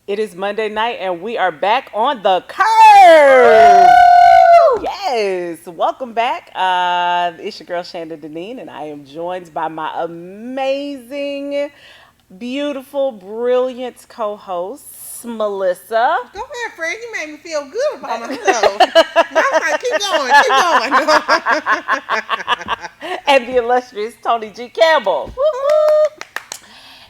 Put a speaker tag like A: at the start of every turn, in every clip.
A: It is Monday night and we are back on the curve. Woo! Yes, welcome back. It's your girl Shanda Deneen and I am joined by my amazing, beautiful, brilliant co-host, Melissa.
B: Go ahead, Fred. You made me feel good about myself. I'm like, keep going.
A: And the illustrious Tony G. Campbell. Woo-hoo!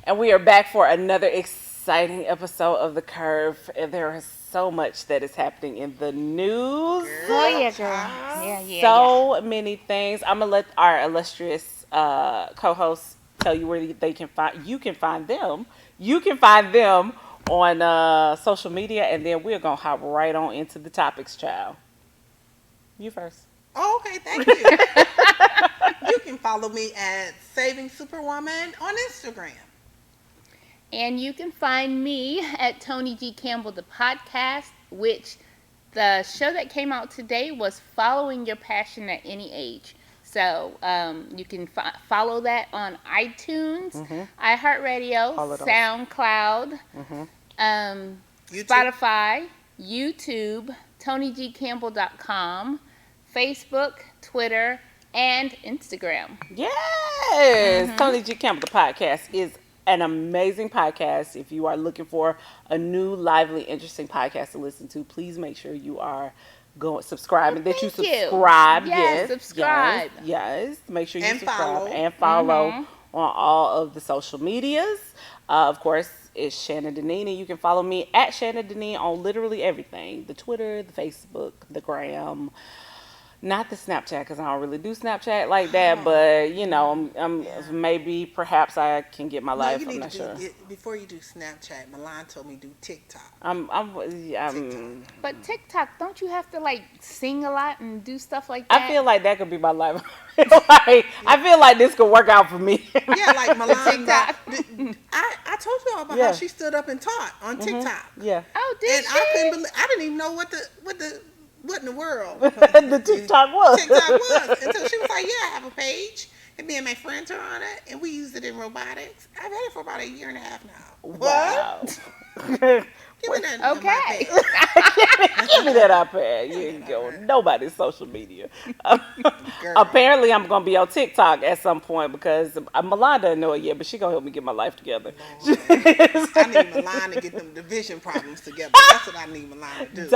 A: And we are back for another exciting episode of The Curve. And there is so much that is happening in the news.
C: Oh, yeah, girl.
A: So many things. I'm going to let our illustrious co-hosts tell you where they can find. You can find them. You can find them on social media. And then we're going to hop right on into the topics, child. You first.
B: Oh, okay, thank you. You can follow me at Saving Superwoman on Instagram.
C: And you can find me at Tony G. Campbell, the podcast, which the show that came out today was Following Your Passion at Any Age. So you can follow that on iTunes, iHeartRadio, SoundCloud, Spotify, YouTube, TonyGCampbell.com, Facebook, Twitter, and Instagram.
A: Yes! Tony G. Campbell, the podcast, is an amazing podcast. If you are looking for a new, lively, interesting podcast to listen to, please make sure you are subscribing.
C: Well,
A: that you
C: thank you.
A: subscribe.
C: Yes, subscribe.
A: Yes. Make sure you
B: And
A: subscribe
B: follow.
A: and follow on all of the social medias. Of course, it's Shannon Deneen, and you can follow me at Shannon Deneen on literally everything: the Twitter, the Facebook, the Gram. Not the Snapchat, because I don't really do Snapchat like that, but you know, maybe perhaps I can get my life. I'm not sure.
B: Before you do Snapchat, Milan told me do TikTok.
C: But TikTok, don't you have to like sing a lot and do stuff like that?
A: I feel like that could be my life. I feel like this could work out for me.
B: Yeah, like Milan. I told you all about how she stood up and taught on TikTok.
A: Yeah.
C: Oh, did
B: And
C: she?
B: I couldn't believe. I didn't even know what in the world
A: The TikTok was.
B: until she was like, yeah, I have a page and me and my friends are on it and we use it in robotics. I've had it for about a year and a half now.
A: Wow.
B: Give me that.
C: Okay.
A: Give me that iPad. You ain't going nobody's social media. Apparently, I'm going to be on TikTok at some point because Milan doesn't know it yet, but she going to help me get my life together.
B: I need Milan to get them division problems together. That's what I need Milan to do.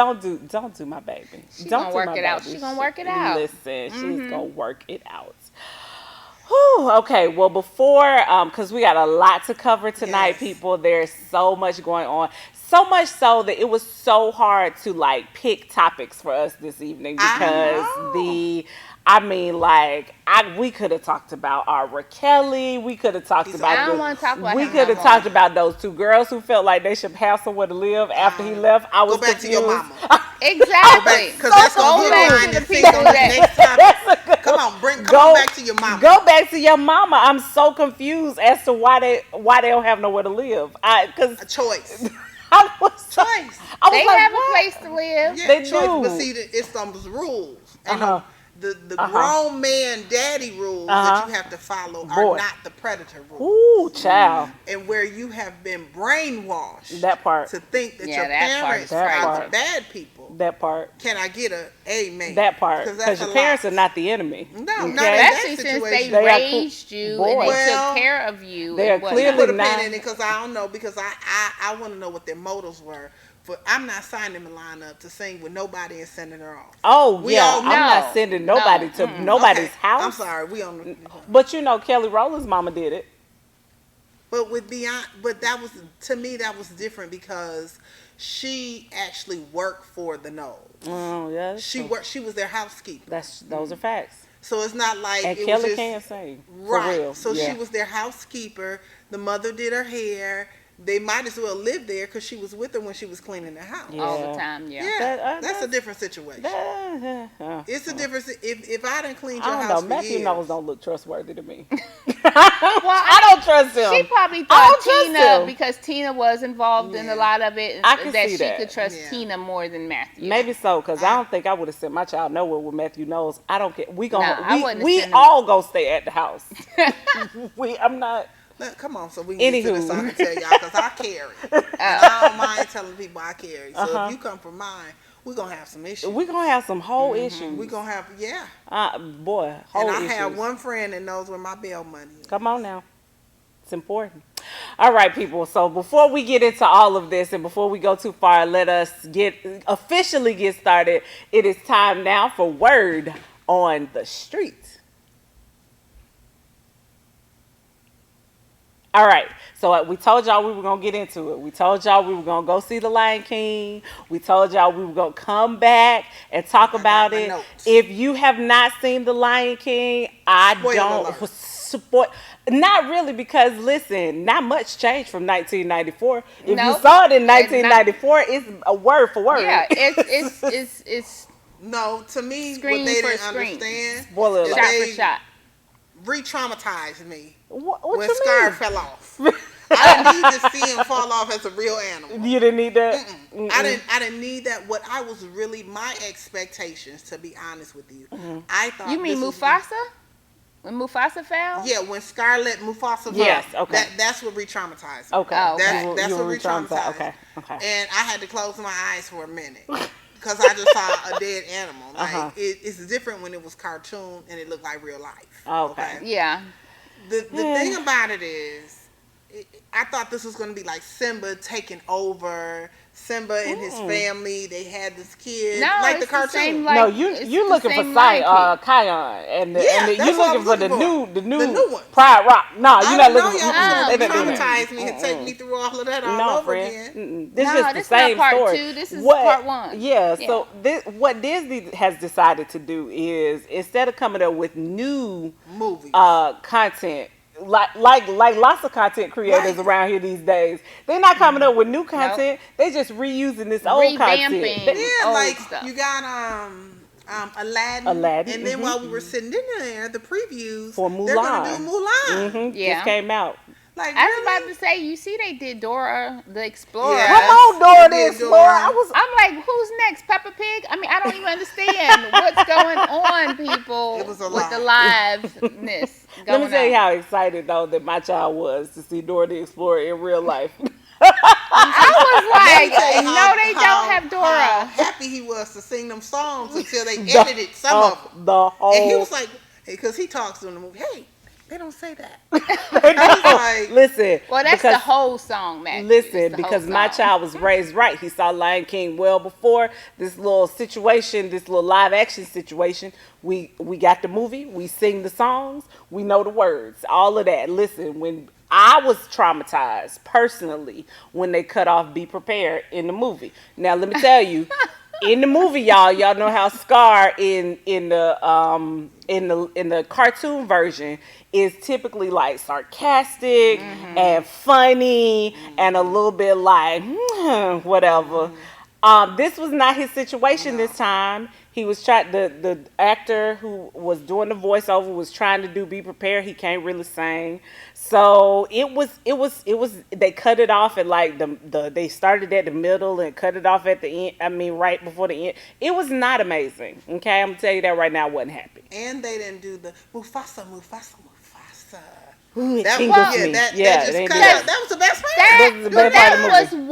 A: Don't do my baby.
C: She's
A: Don't
C: gonna
A: do
C: work
A: my
C: it out.
A: baby.
C: She's gonna work it out.
A: Listen, she's going to work it out. Whew, okay, well, before, because we got a lot to cover tonight, people. There's so much going on. So much so that it was so hard to, like, pick topics for us this evening because we could have talked about R. Kelly. We could have talked about.
C: I don't want to talk about.
A: We could have talked about those two girls who felt like they should have somewhere to live after he left. I was
B: Go back
A: confused.
B: to your mama.
C: Exactly.
B: Because that's going to be line to think on the next topic. Come on, come back to your mama.
A: Go back to your mama. I'm so confused as to why they don't have nowhere to live.
B: A choice.
A: I was
B: Choice.
C: They have a place to live.
B: Yeah,
A: They
B: choice.
A: do.
B: But see, it's some rules. And the grown man daddy rules that you have to follow are not the predator rules.
A: Ooh, child.
B: And where you have been brainwashed
A: That part.
B: to think that your
C: that part
B: parents
C: is
B: are
C: crazy.
B: the bad people.
A: That part.
B: Can I get a amen?
A: That part.
B: Because
A: Because your parents are not the enemy.
B: No, not in
A: Okay?
B: that
C: Especially since they
B: situation.
C: raised you and they
B: Well,
C: took care of you.
A: they are
C: and whatnot.
A: clearly
B: Put a
A: not.
B: pin in it because I don't know, because I want to know what their motives were. I'm not signing Milan up to sing with nobody and sending her off.
A: Oh,
B: We
A: yeah.
B: all
A: I'm
B: know.
A: not sending nobody to nobody's
B: Okay,
A: house.
B: I'm sorry, we on.
A: But you know, Kelly Rowland's mama did it.
B: But with Beyonce, but that was, to me, that was different because she actually worked for the Knowles.
A: Oh, yeah.
B: She worked. She was their housekeeper.
A: Those are facts.
B: So it's not like
A: And
B: it
A: Kelly
B: was just,
A: can sing.
B: right.
A: For real.
B: So
A: yeah.
B: she was their housekeeper. The mother did her hair. They might as well live there because she was with her when she was cleaning the house.
A: Yeah.
C: all the time. Yeah.
B: Yeah, that's a different situation. It's a difference. If I didn't clean your
A: I don't
B: house
A: know.
B: for
A: Matthew
B: years,
A: Knowles don't look trustworthy to me.
C: Well,
A: I don't trust him.
C: She probably
A: I
C: thought
A: don't trust
C: Tina,
A: him.
C: because Tina was involved in a lot of it,
A: I can
C: that
A: see
C: she
A: that.
C: could trust
B: Yeah.
C: Tina more than Matthew.
A: Maybe so, because I don't think I would have sent my child nowhere with Matthew Knowles. I don't care.
C: I wouldn't have
A: We
C: sent him.
A: all gonna stay at the house. I'm not.
B: Come on, so we can get to this. So I can tell y'all because I carry. And I don't mind telling people I carry. So if you come from mine, we're gonna have some issues.
A: We're gonna have some whole issues.
B: We're gonna have
A: boy, whole
B: and I
A: issues.
B: have one friend that knows where my bail money is.
A: Come on now. It's important. All right, people. So before we get into all of this and before we go too far, let us officially get started. It is time now for Word on the Street. All right, so we told y'all we were going to get into it. We told y'all we were going to go see The Lion King. We told y'all we were going to come back and talk about it.
B: Notes.
A: If you have not seen The Lion King,
B: Spoiler
A: don't
B: alert.
A: support. Not really, because listen, not much changed from 1994. If you
C: Nope.
A: saw it in 1994, it's a word for word.
C: Yeah, it's
B: No, to me,
C: Screen
B: what they
C: for
B: didn't
C: screen.
B: understand
A: Spoiler
B: is
A: alert.
C: shot
B: they
C: for shot.
B: re-traumatized me
A: What
B: when
A: you
B: Scar
A: mean?
B: fell off. I didn't need to see him fall off as a real animal.
A: You didn't need that?
B: I didn't need that. What I was really my expectations, to be honest with you, I thought.
C: You mean
B: this was-
C: Mufasa? When Mufasa fell?
B: Yeah, when Scarlet Mufasa fell.
A: Yes, okay.
B: That's what re-traumatized me.
A: Okay.
C: Oh, okay.
A: You
B: That's
A: were
B: what re-traumatized.
A: Okay. Okay.
B: And I had to close my eyes for a minute because I just saw a dead animal. Like it's different when it was cartoon and it looked like real life.
A: Okay.
C: Yeah.
B: The thing about it is, I thought this was going to be like Simba taking over. Simba and his family, they had this kid,
C: No,
B: like the
C: it's
B: cartoon.
C: same,
A: No,
C: like,
A: you
C: it's
A: you
C: the
A: looking for
C: same Lion King.
A: Kion and
B: Yeah,
A: you
B: that's what I
A: looking
B: was
A: for
B: looking
A: the
B: The new one.
A: Pride Rock. No,
B: I
A: you're
B: didn't
A: not
B: know
A: looking
B: y'all
A: for
B: was
C: No,
B: going
C: they
B: to
C: didn't.
B: traumatize me and take me through all of that all
A: No,
B: over
A: friend.
B: again.
A: This
C: No,
A: is just
C: this
A: the
C: not
A: same
C: part
A: story.
C: two. This is part one.
A: Yeah,
C: Yeah.
A: so what Disney has decided to do is instead of coming up with new
B: Movies.
A: content, like lots of content creators
B: Right.
A: around here these days, they're not coming up with new content. They just reusing this old content.
C: Revamping.
B: Yeah,
C: old
B: like
C: stuff.
B: you got Aladdin,
A: Aladdin,
B: and then while we were sitting in there, the previews
A: For
B: they're gonna do
A: Mulan.
B: Mulan.
C: Yeah.
A: Just came out.
B: Like
C: I was
B: really?
C: about to say, you see, they did Dora the Explorer.
B: Yeah.
A: Come on, Dora
B: They
A: the
B: did
A: Explorer.
B: Dora.
C: I'm like, who's next? Peppa Pig? I mean, I don't even understand what's going on, people,
B: It was a
C: with the
B: lot.
C: liveness
A: Let
C: going
A: me tell you
C: on.
A: how excited though that my child was to see Dora the Explorer in real life.
C: I was
B: Let me tell
C: like,
B: you
C: no, they
B: how
C: don't have
B: How
C: Dora.
B: happy he was to sing them songs until they edited some of them.
A: The whole.
B: And he was like, because he talks in the movie, hey, they don't say that.
A: They don't.
B: like-
A: Listen.
C: Well, that's
A: because,
C: the whole song, Matt.
A: Listen, because my child was raised right. He saw Lion King well before this little situation, this little live action situation. We got the movie, we sing the songs, we know the words, all of that. Listen, when I was traumatized personally when they cut off "Be Prepared" in the movie. Now let me tell you, in the movie, y'all know how Scar in the cartoon version is typically like sarcastic and funny and a little bit like whatever. This was not his situation this time. He was trying the actor who was doing the voiceover was trying to do "Be Prepared." He can't really sing, so it was they cut it off at like they started at the middle and cut it off at the end. I mean, right before the end. It was not amazing. Okay, I'm gonna tell you that right now. I wasn't happy.
B: And they didn't do the Mufasa.
A: Ooh, it
B: That
A: tingles
B: was,
A: me.
B: that
A: Yeah,
B: just
A: they
B: cut
A: did.
B: out. That was the best part.
A: That was the best part of the
C: That was
A: movie.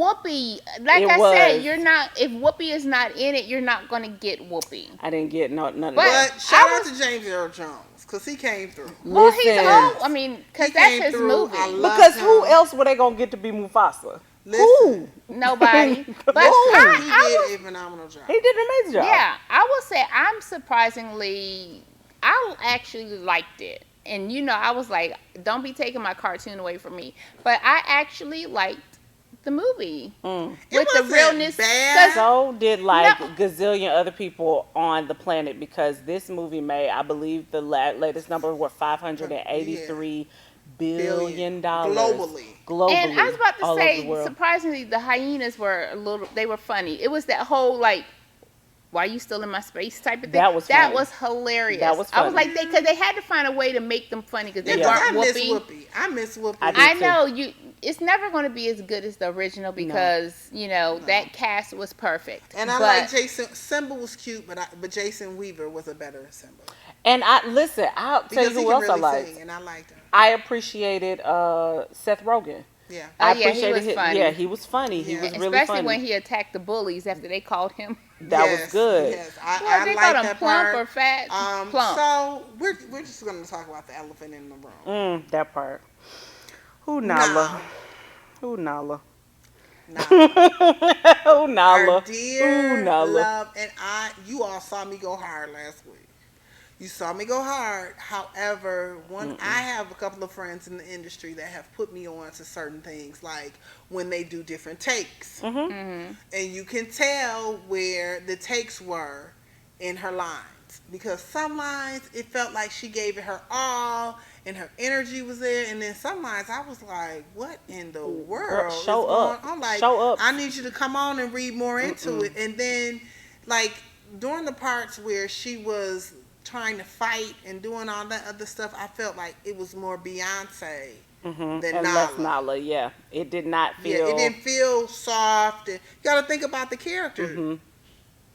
C: Whoopi. Like
A: It
C: I
A: was.
C: said, you're not. If Whoopi is not in it, you're not gonna get Whoopi.
A: I didn't get none of
C: But-
A: that.
B: But shout
C: I
B: out to James Earl Jones because he came through.
C: Well, he's
A: Listen.
C: old. I mean, because
B: He
C: that's
B: came
C: his
B: through.
C: movie.
B: I love
A: Because who
B: him.
A: else were they gonna get to be Mufasa?
B: Listen.
C: Nobody. But
B: Listen,
C: I
B: he did a phenomenal job.
A: He did an amazing job.
C: yeah, I will say I'm surprisingly, I actually liked it. And I was like, don't be taking my cartoon away from me. But I actually liked the movie
A: Mm.
C: with the
B: wasn't
C: realness.
B: bad.
C: 'Cause
A: So did like
C: No.
A: gazillion other people on the planet because this movie made, I believe, the latest number were $583 billion
B: Globally.
A: Globally,
C: And I was about to
A: all over
C: say,
A: the world.
C: surprisingly, the hyenas were they were funny. It was that whole like, why are you still in my space type of thing.
A: That was funny.
C: hilarious.
A: That was
C: I was
A: funny.
C: like, because they had to find a way to make them funny because they
B: Yeah, 'cause
C: weren't
B: I miss
C: Whoopi.
B: Whoopi. I miss Whoopi.
A: I did
C: I
A: too.
C: know it's never going to be as good as the original because that cast was perfect.
B: And I
C: But
B: like Jason. Simba was cute, but Jason Weaver was a better Simba.
A: And I listen. I'll tell
B: because
A: you
B: he
A: who
B: can
A: else I
B: really
A: liked.
B: sing, and I liked him.
A: I appreciated Seth Rogen.
B: Yeah,
C: Oh
A: I
C: yeah, he
A: appreciated
C: was
A: his.
C: funny.
A: Yeah, he was funny. He
B: Yeah.
A: was really
C: Especially when
A: funny.
C: he attacked the bullies after they called him.
A: That was good.
B: Yes,
C: What
B: I
C: they called
B: like
C: him,
B: that
C: plump
B: part.
C: or fat? Plump.
B: So we're just gonna talk about the elephant in the room.
A: That part. Who Nala?
B: Now,
A: Who Nala?
B: now,
A: Who
B: our
A: Nala? Who
B: dear
A: Nala?
B: love, and you all saw me go hard last week. You saw me go hard. However, I have a couple of friends in the industry that have put me on to certain things, like when they do different takes,
C: Mm-hmm.
B: and you can tell where the takes were in her lines. Because some lines, it felt like she gave it her all and her energy was there. And then some lines, I was like, what in the world is
A: show
B: going
A: up.
B: on? Like,
A: Show up.
B: I need you to come on and read more into it. And then, like, during the parts where she was trying to fight and doing all that other stuff, I felt like it was more Beyonce than
A: And
B: Nala.
A: less Nala. Yeah, it did not feel.
B: Yeah, it didn't feel soft. And you got to think about the character.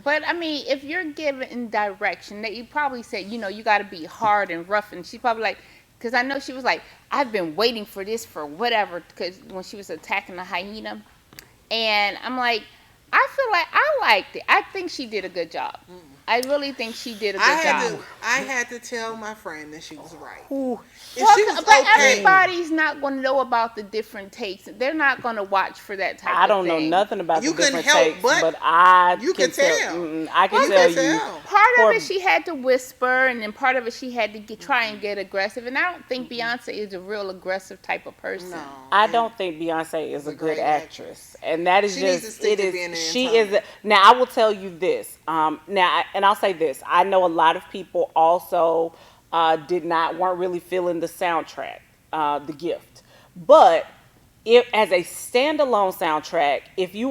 C: But I mean, if you're given direction, that you probably said, you got to be hard and rough, and she probably like, because I know she was like, I've been waiting for this for whatever, because when she was attacking the hyena, and I'm like, I feel like I liked it. I think she did a good job. I really think she did a good job.
B: I had to tell my friend that she was right.
A: Ooh.
B: If she was
C: But
B: okay,
C: everybody's not going to know about the different takes. They're not going to watch for that type of thing.
A: I don't know nothing about
B: You
A: the
B: couldn't
A: different
B: help
A: takes,
B: but
A: I
B: you
A: can
B: can tell.
A: I can
B: You
A: tell
B: can
A: you.
B: tell.
C: Part
A: For-
C: of it she had to whisper, and then part of it she had to try and get aggressive. And I don't think Beyonce is a real aggressive type of person.
B: No,
A: I don't think Beyonce is a good
B: great
A: actress, and that is
B: She needs to
A: just
B: stick
A: it
B: to
A: is.
B: being an
A: She
B: entertainer.
A: is. Now I will tell you this. And I'll say this. I know a lot of people also weren't really feeling the soundtrack, The Gift, but if as a standalone soundtrack, if you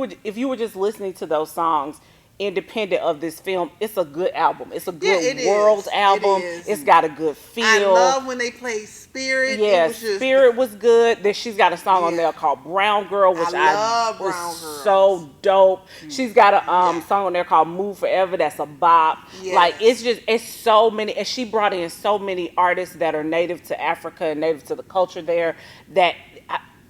A: were just listening to those songs independent of this film, it's a good album. It's a good
B: it
A: world
B: is.
A: album.
B: It is.
A: It's got a good feel.
B: I love when they play Spirit.
A: Yeah,
B: It was just,
A: Spirit was good. Then she's got a song on
B: Yeah.
A: there called Brown Girl, which
B: I
A: I
B: love
A: was
B: Brown Girls.
A: so dope. She's got a
B: Yeah.
A: song on there called Move Forever. That's a bop.
B: Yes.
A: Like it's so many, and she brought in so many artists that are native to Africa and native to the culture there. That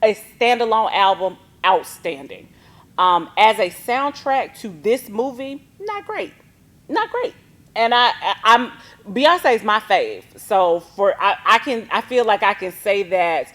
A: a standalone album, outstanding. As a soundtrack to this movie, not great, not great. And I'm Beyonce's my fave, so I feel like I can say that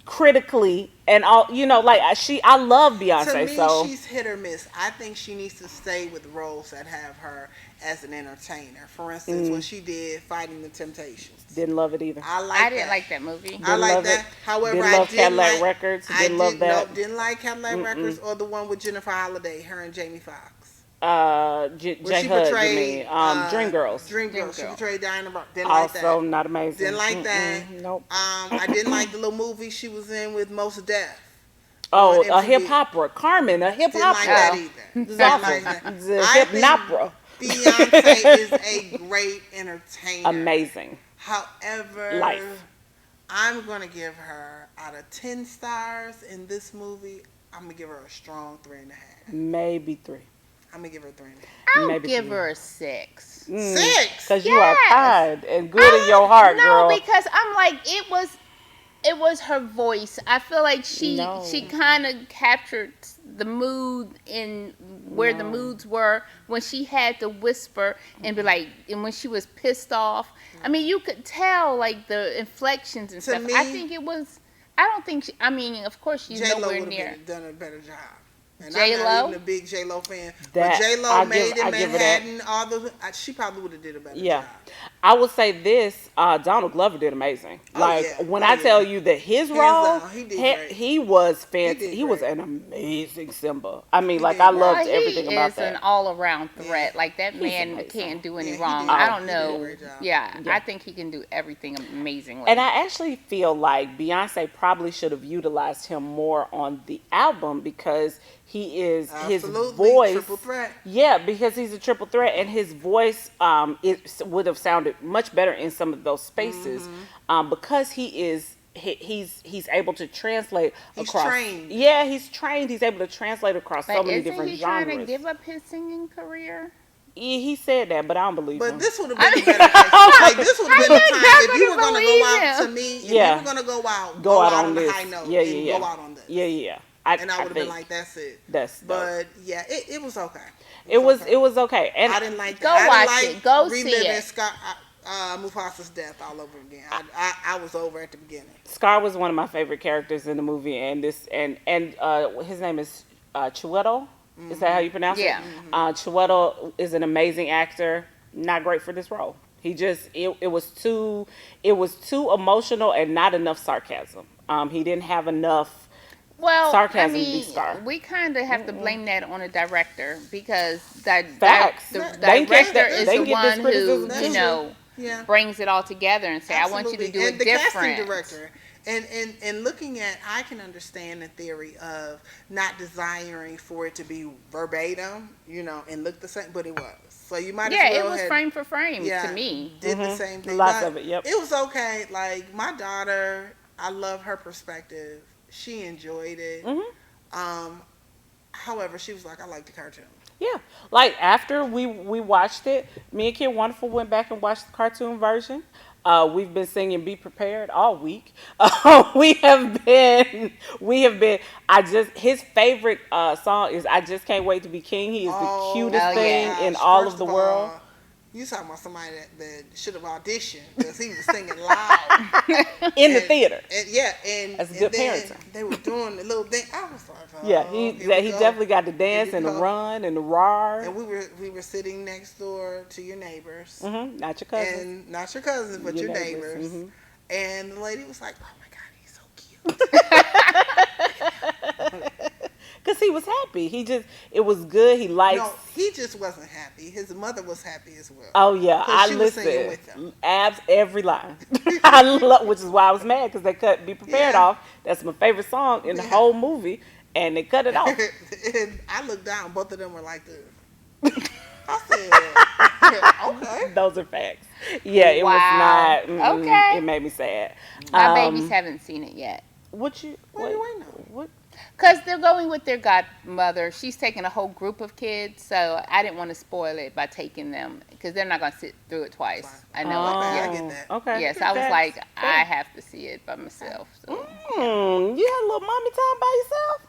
A: critically and all, like I love
B: to
A: Beyonce,
B: me,
A: so
B: she's hit or miss. I think she needs to stay with roles that have her as an entertainer. For instance, when she did Fighting the Temptations.
A: didn't love it either.
C: I didn't like that movie.
B: I
A: Didn't
B: like
A: love
B: that.
A: it.
B: However,
A: Didn't
B: I
A: love
B: didn't
A: Cadillac
B: like
A: Records.
B: I
A: Didn't love that.
B: No, didn't like Cadillac Records or the one with Jennifer Holiday, her and Jamie Foxx.
A: J
B: Where
A: Hud,
B: she
A: you
B: portrayed
A: mean? Dreamgirls.
B: Dreamgirls. She portrayed Diana Ross. Didn't like that.
A: Also not amazing.
B: Didn't like that.
A: Nope.
B: I didn't like the little movie she was in with Mos Def.
A: Oh,
B: on
A: a
B: MTV.
A: hip opera, Carmen, a hip
B: Didn't like that
A: opera.
B: either.
A: It's
B: Didn't
A: awful.
B: like that.
A: It's a
B: I
A: hip
B: think
A: opera.
B: Beyonce is a great entertainer.
A: Amazing.
B: However,
A: Life.
B: I'm going to give her, out of 10 stars in this movie, I'm going to give her a strong 3.5.
A: Maybe 3.
B: I'm going to give her 3.5.
C: I'll
A: Maybe
C: give
A: 3.
C: her a 6.
B: 6?
A: Because you are
C: Yes.
A: kind and good in your heart,
C: no,
A: girl.
C: because I'm like it was her voice. I feel like she
A: No.
C: kind of captured the mood in where the moods were when she had to whisper and be like, and when she was pissed off. I mean, you could tell like the inflections and
B: To
C: stuff.
B: me-
C: I think it was. I don't think. I mean, of course, she's
B: J-Lo
C: nowhere
B: would
C: near.
B: have done a better job. And I'm
C: J-Lo?
B: not even a big J-Lo fan.
A: That-
B: But J-Lo
A: I
B: made
A: give- I
B: in
A: give her that.
B: Manhattan, she probably would have did a better
A: Yeah.
B: job.
A: I will say this, Donald Glover did amazing.
B: Oh,
A: Like
B: yeah.
A: when
B: Oh,
A: I
B: yeah.
A: tell you that his
B: Hands
A: role,
B: down, he did great.
A: he was
B: He
A: fantastic.
B: did
A: He was
B: great.
A: an amazing Simba. I mean,
B: He
A: like
B: did
A: I
B: great.
A: loved
C: Well,
A: everything
C: he
A: about
C: is
A: that.
C: an all-around threat.
B: Yeah.
C: Like that
A: He's
C: man
A: amazing.
C: can't do any
B: Yeah, he
C: wrong.
B: did.
C: I don't
B: He did a
C: know.
B: great job.
C: Yeah,
A: Yeah.
C: I think he can do everything amazingly.
A: And I actually feel like Beyonce probably should have utilized him more on the album because he is his
B: Absolutely.
A: voice.
B: Triple threat.
A: Yeah, because he's a triple threat, and his voice it would have sounded much better in some of those spaces because he's able to translate
B: He's
A: across.
B: trained.
A: Yeah, he's trained. He's able to translate across
C: But
A: so many
C: isn't
A: different
C: he
A: genres.
C: trying to give up his singing career?
A: he said that, but I don't believe
B: But
A: him.
B: this would have been a better case. Like this would have been the time if you were
C: gonna
B: gonna go
C: believe
B: out
C: him.
B: to me. If
A: Yeah.
B: you were gonna
A: Go out
B: out
A: on
B: a
A: this.
B: high note,
A: Yeah,
B: and
A: yeah,
B: go out on this.
A: yeah, yeah.
B: And I would have been
A: think
B: like, that's it.
A: that's dope.
B: But yeah, it was okay.
A: It was
B: okay.
A: okay, and
B: I didn't like
C: Go
B: that.
C: watch
B: I didn't like
C: it. Go see
B: reliving
C: it.
B: Scott, Mufasa's death all over again. I was over at the beginning.
A: Scar was one of my favorite characters in the movie, and his name is Chiwetel. Is that how you pronounce
C: Yeah.
A: it? Chiwetel is an amazing actor. Not great for this role. He just it was too emotional and not enough sarcasm. He didn't have enough.
C: Well,
A: Sarcasm
C: I
A: be
C: mean,
A: Scar.
C: we kind of have to blame that on the director because the
A: Facts.
C: the
A: They can catch
C: director
A: that.
C: is
A: They
C: the
A: can get this
C: one who
A: criticism
B: too.
C: you know
B: Yeah.
C: brings it all together and say, "I want you to do
B: and
C: it
B: the
C: different."
B: casting director. And looking at, I can understand the theory of not desiring for it to be verbatim, and look the same, but it was. So you might
C: Yeah,
B: as well
C: it was
B: had,
C: frame for frame to me.
B: did the same thing.
A: Lots
B: but
A: of it, yep.
B: It was okay. Like my daughter, I love her perspective. She enjoyed it. However, she was like, I like the cartoon.
A: Yeah, like after we watched it, me and Kid Wonderful went back and watched the cartoon version. We've been singing "Be Prepared" all week. We have been. His favorite song is "I Just Can't Wait to Be King." He is the cutest
C: oh,
A: thing
C: yeah.
A: in all
B: First
A: of the
B: of
A: world.
B: all, you talking about somebody that should have auditioned because he was singing loud
A: In the theater.
B: And
A: That's good
B: then
A: parenting.
B: they were doing the little thing. I was like,
A: Yeah, he definitely got the dance and the run and the roar.
B: And we were sitting next door to your neighbors,
A: Not your cousin.
B: and not your cousins, but your neighbors. And the lady was like, "Oh my God, he's so cute."
A: Because he was happy. It was good. He likes.
B: No, he just wasn't happy. His mother was happy as well.
A: Oh yeah,
B: 'Cause
A: I
B: she was singing
A: listened.
B: with them.
A: Every line. I love, which is why I was mad because they cut "Be Prepared"
B: Yeah.
A: off. That's my favorite song in the whole movie, and they cut it off.
B: And I looked down. Both of them were like this. I said, "Okay."
A: Those are facts. Yeah, it
C: Wow.
A: was not.
C: Okay.
A: It made me sad.
C: My babies haven't seen it yet.
A: What you?
B: What are you waiting on?
A: What?
C: Because they're going with their godmother. She's taking a whole group of kids, so I didn't want to spoil it by taking them because they're not going to sit through it twice. I know
B: Oh,
C: it.
B: I
C: Yeah.
B: get that.
A: Okay.
C: Yes, I was
A: That's
C: like,
A: fair.
C: I have to see it by myself. So.
A: You had a little mommy time by yourself.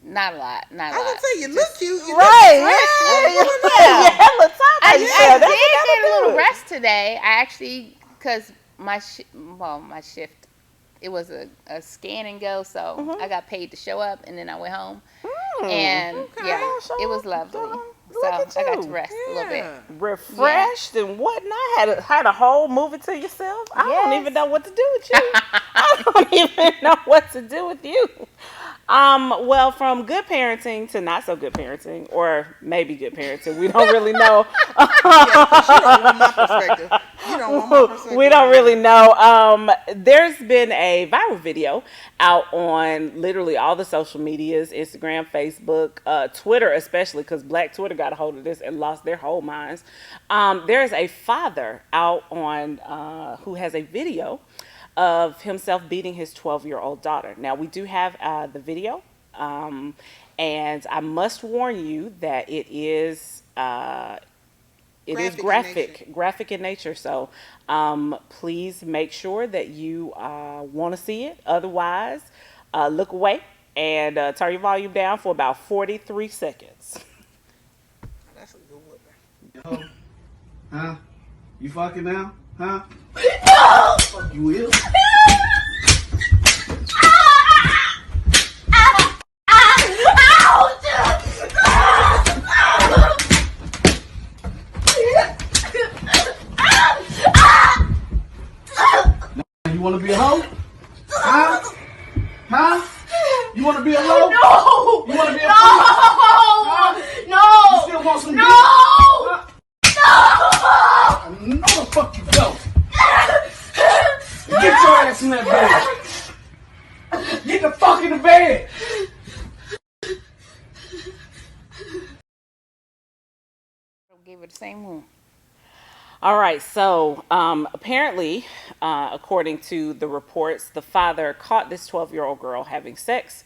C: Not a lot. Not a
B: I
C: lot.
B: would say you look cute. You
A: Right.
B: look fresh.
A: Yeah. You had a little time by
C: I
A: yourself. That's
C: did get a
A: another
C: little
A: good.
C: rest today. I actually, because my shift, it was a scan and go, so I got paid to show up, and then I went home. And yeah,
A: Show
C: it was
A: up,
C: lovely.
A: go home.
C: So
A: Look at
C: I got
A: you.
C: to rest a little bit.
A: Refreshed and whatnot. Had a whole movie to yourself. I don't
C: Yes.
A: even know what to do with you. I don't even know what to do with you. Well, from good parenting to not so good parenting, or maybe good parenting, we don't really know.
B: Yeah, 'cause you don't want my perspective. You don't want my perspective.
A: We don't really know. There's been a viral video out on literally all the social medias, Instagram, Facebook, Twitter especially, because Black Twitter got a hold of this and lost their whole minds. There's a father out on who has a video of himself beating his 12-year-old daughter. Now, we do have the video, and I must warn you that it is graphic in nature. So please make sure that you want to see it. Otherwise, look away and turn your volume down for about 43 seconds.
B: That's a good one.
D: Yo, huh? You fucking now? Huh? No! Fuck you will. You wanna be a hoe? Huh? Huh? You wanna be a hoe?
E: No!
D: You wanna be a
E: No!
D: Huh?
E: No!
D: You still want some
E: No!
D: dick? Huh? No the fuck you don't. Get your ass in that bed. Get the fuck in the bed.
C: Gave her the same room.
A: All right, so apparently, according to the reports, the father caught this 12-year-old girl having sex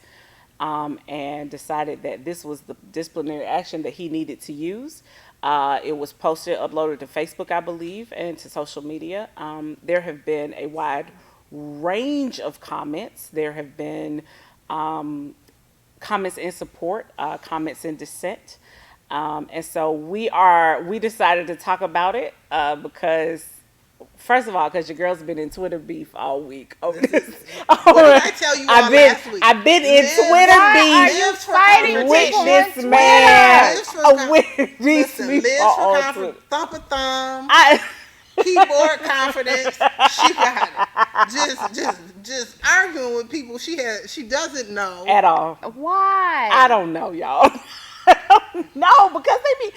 A: and decided that this was the disciplinary action that he needed to use. It was posted, uploaded to Facebook, I believe, and to social media. There have been a wide range of comments. There have been comments in support, comments in dissent. And so we decided to talk about it because, first of all, because your girl's been in Twitter beef all week over this.
B: What did I tell you all last week?
A: I've been in
B: Live-
A: Twitter
C: Why are
A: beef
C: you fighting
A: with
C: people on
A: this
C: Twitter?
A: man.
B: Lives for
A: With these
B: Listen,
A: people
B: Liz for
A: on
B: confidence,
A: Twitter.
B: thump a thumb,
A: I,
B: keyboard confidence. She got it. Just arguing with people she doesn't know.
A: at all.
C: Why?
A: I don't know, y'all. No, because they be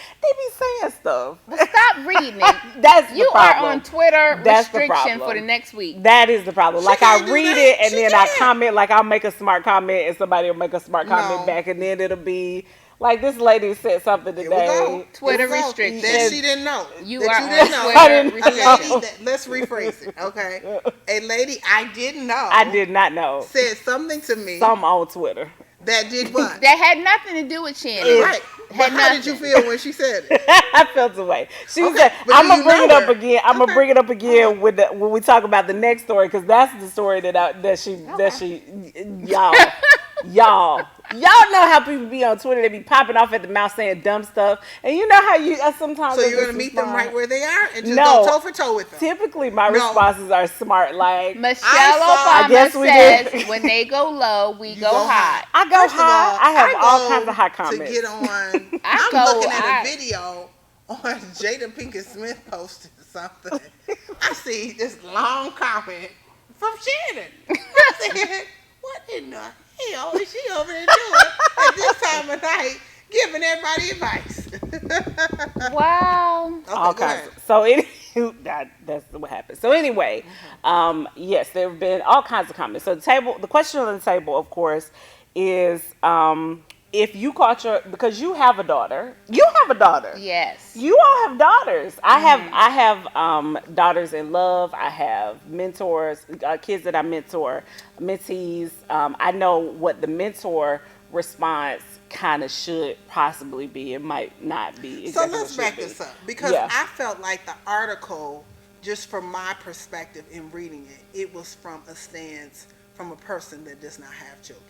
A: saying stuff.
C: Well, stop reading it.
A: That's
C: You
A: the
C: are
A: problem.
C: on Twitter
A: That's the
C: restriction
A: problem.
C: for the next week.
A: That is the problem.
B: She
A: Like, I
B: can't do
A: read
B: that.
A: it and
B: She
A: then I
B: can't.
A: comment, like I'll make a smart comment and somebody will make a smart comment
B: No.
A: back, and then it'll be like, this lady said something
B: Here we
A: today.
B: go.
C: Twitter
B: Here we go.
C: restriction.
B: That she didn't know.
C: You
B: that
C: are
B: you
C: on
B: didn't know.
C: Twitter
A: I didn't
B: A
C: restriction.
B: lady that, let's rephrase it, okay? A lady I didn't know.
A: I did not know.
B: Said something to me
A: Some on Twitter.
B: that did what?
C: That had nothing to do with Shannon.
B: Right. But
C: Had
B: how did you
C: nothing.
B: feel when she said it?
A: I felt away. She
B: Okay,
A: said,
B: but
A: "I'm
B: do
A: gonna
B: you
A: bring it
B: know
A: up
B: her?
A: again. I'm gonna
B: Okay.
A: bring it up again with when we talk about the next story, because that's the story that she y'all know how people be on Twitter. They be popping off at the mouth saying dumb stuff, and you know how you sometimes.
B: So
A: they
B: you're
A: just
B: gonna meet them
A: respond.
B: right where they are and just
A: No.
B: go toe for toe with them.
A: Typically, my
B: No.
A: responses are smart. Like,
C: Michelle
B: I
C: Obama
A: guess we
C: says
A: did.
C: when they go low, we go
B: go
C: high.
A: I go
B: First of
A: high.
B: all,
A: I have all
B: go
A: kinds of high comments.
B: to get on.
C: I
B: I'm
C: go
B: looking at
C: high.
B: a video on Jada Pinkett Smith posted something. I see this long comment from Shannon. I said, "What in the hell is she over there doing at this time of night, giving everybody advice?"
C: Wow.
B: Okay,
A: All
B: go
A: kinds.
B: ahead.
A: So that's what happened. So anyway, yes, there have been all kinds of comments. So the question on the table, of course, is if you caught because you have a daughter.
C: Yes.
A: You all have daughters. I have daughters in love. I have mentors, kids that I mentor, mentees. I know what the mentor response kind of should possibly be. It might not be.
B: So
A: Exactly
B: let's
A: what it
B: back
A: should
B: this
A: be.
B: up because
A: Yeah.
B: I felt like the article, just from my perspective in reading it, it was from a stance from a person that does not have children.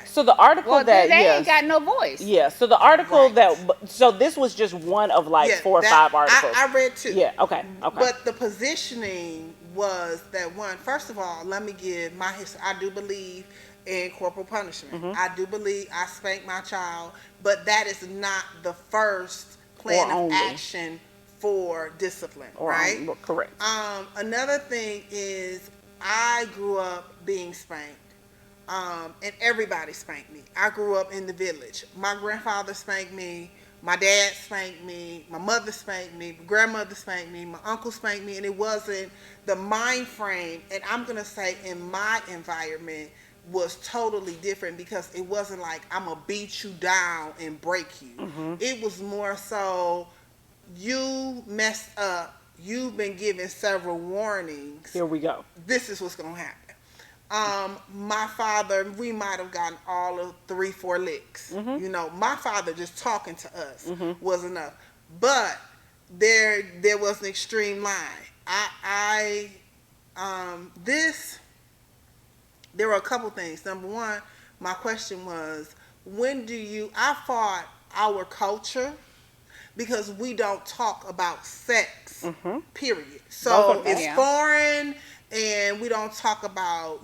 A: So the article
C: Well,
A: that
C: they
A: yes.
C: ain't got no voice.
A: Yeah, so the article
B: Right.
A: so this was just one of like
B: Yeah,
A: 4 or
B: that-
A: 5 articles.
B: I read two.
A: Yeah, okay.
B: But the positioning was that one, first of all, let me give my history. I do believe in corporal punishment.
A: Mm-hmm.
B: I do believe I spanked my child, but that is not the first plan
A: Or
B: of
A: only.
B: action for discipline,
A: Or,
B: right?
A: correct.
B: Another thing is I grew up being spanked. And everybody spanked me. I grew up in the village. My grandfather spanked me. My dad spanked me. My mother spanked me. My grandmother spanked me. My uncle spanked me. And it wasn't the mind frame. And I'm going to say in my environment was totally different because it wasn't like I'm going to beat you down and break you. It was more so you messed up. You've been given several warnings.
A: Here we go.
B: This is what's going to happen. My father, we might have gotten all of 3-4 licks. You know, my father just talking to us was enough. But there was an extreme line. There were a couple things. Number one, my question was, I fought our culture because we don't talk about sex, period. So
A: Both of
B: it's
C: them.
B: foreign. And we don't talk about,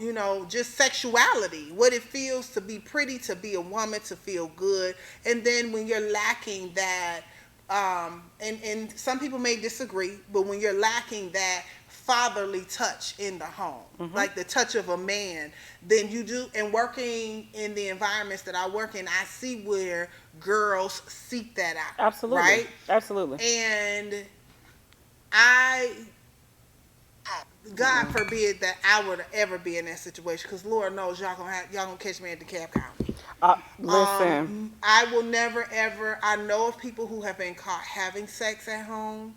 B: just sexuality, what it feels to be pretty, to be a woman, to feel good. And then when you're lacking that, and some people may disagree, but when you're lacking that fatherly touch in the home, like the touch of a man, then you do. And working in the environments that I work in, I see where girls seek that out.
A: Absolutely.
B: Right?
A: Absolutely.
B: And God forbid that I would ever be in that situation, because Lord knows y'all gonna catch me at the cab county.
A: Listen.
B: I will never ever. I know of people who have been caught having sex at home,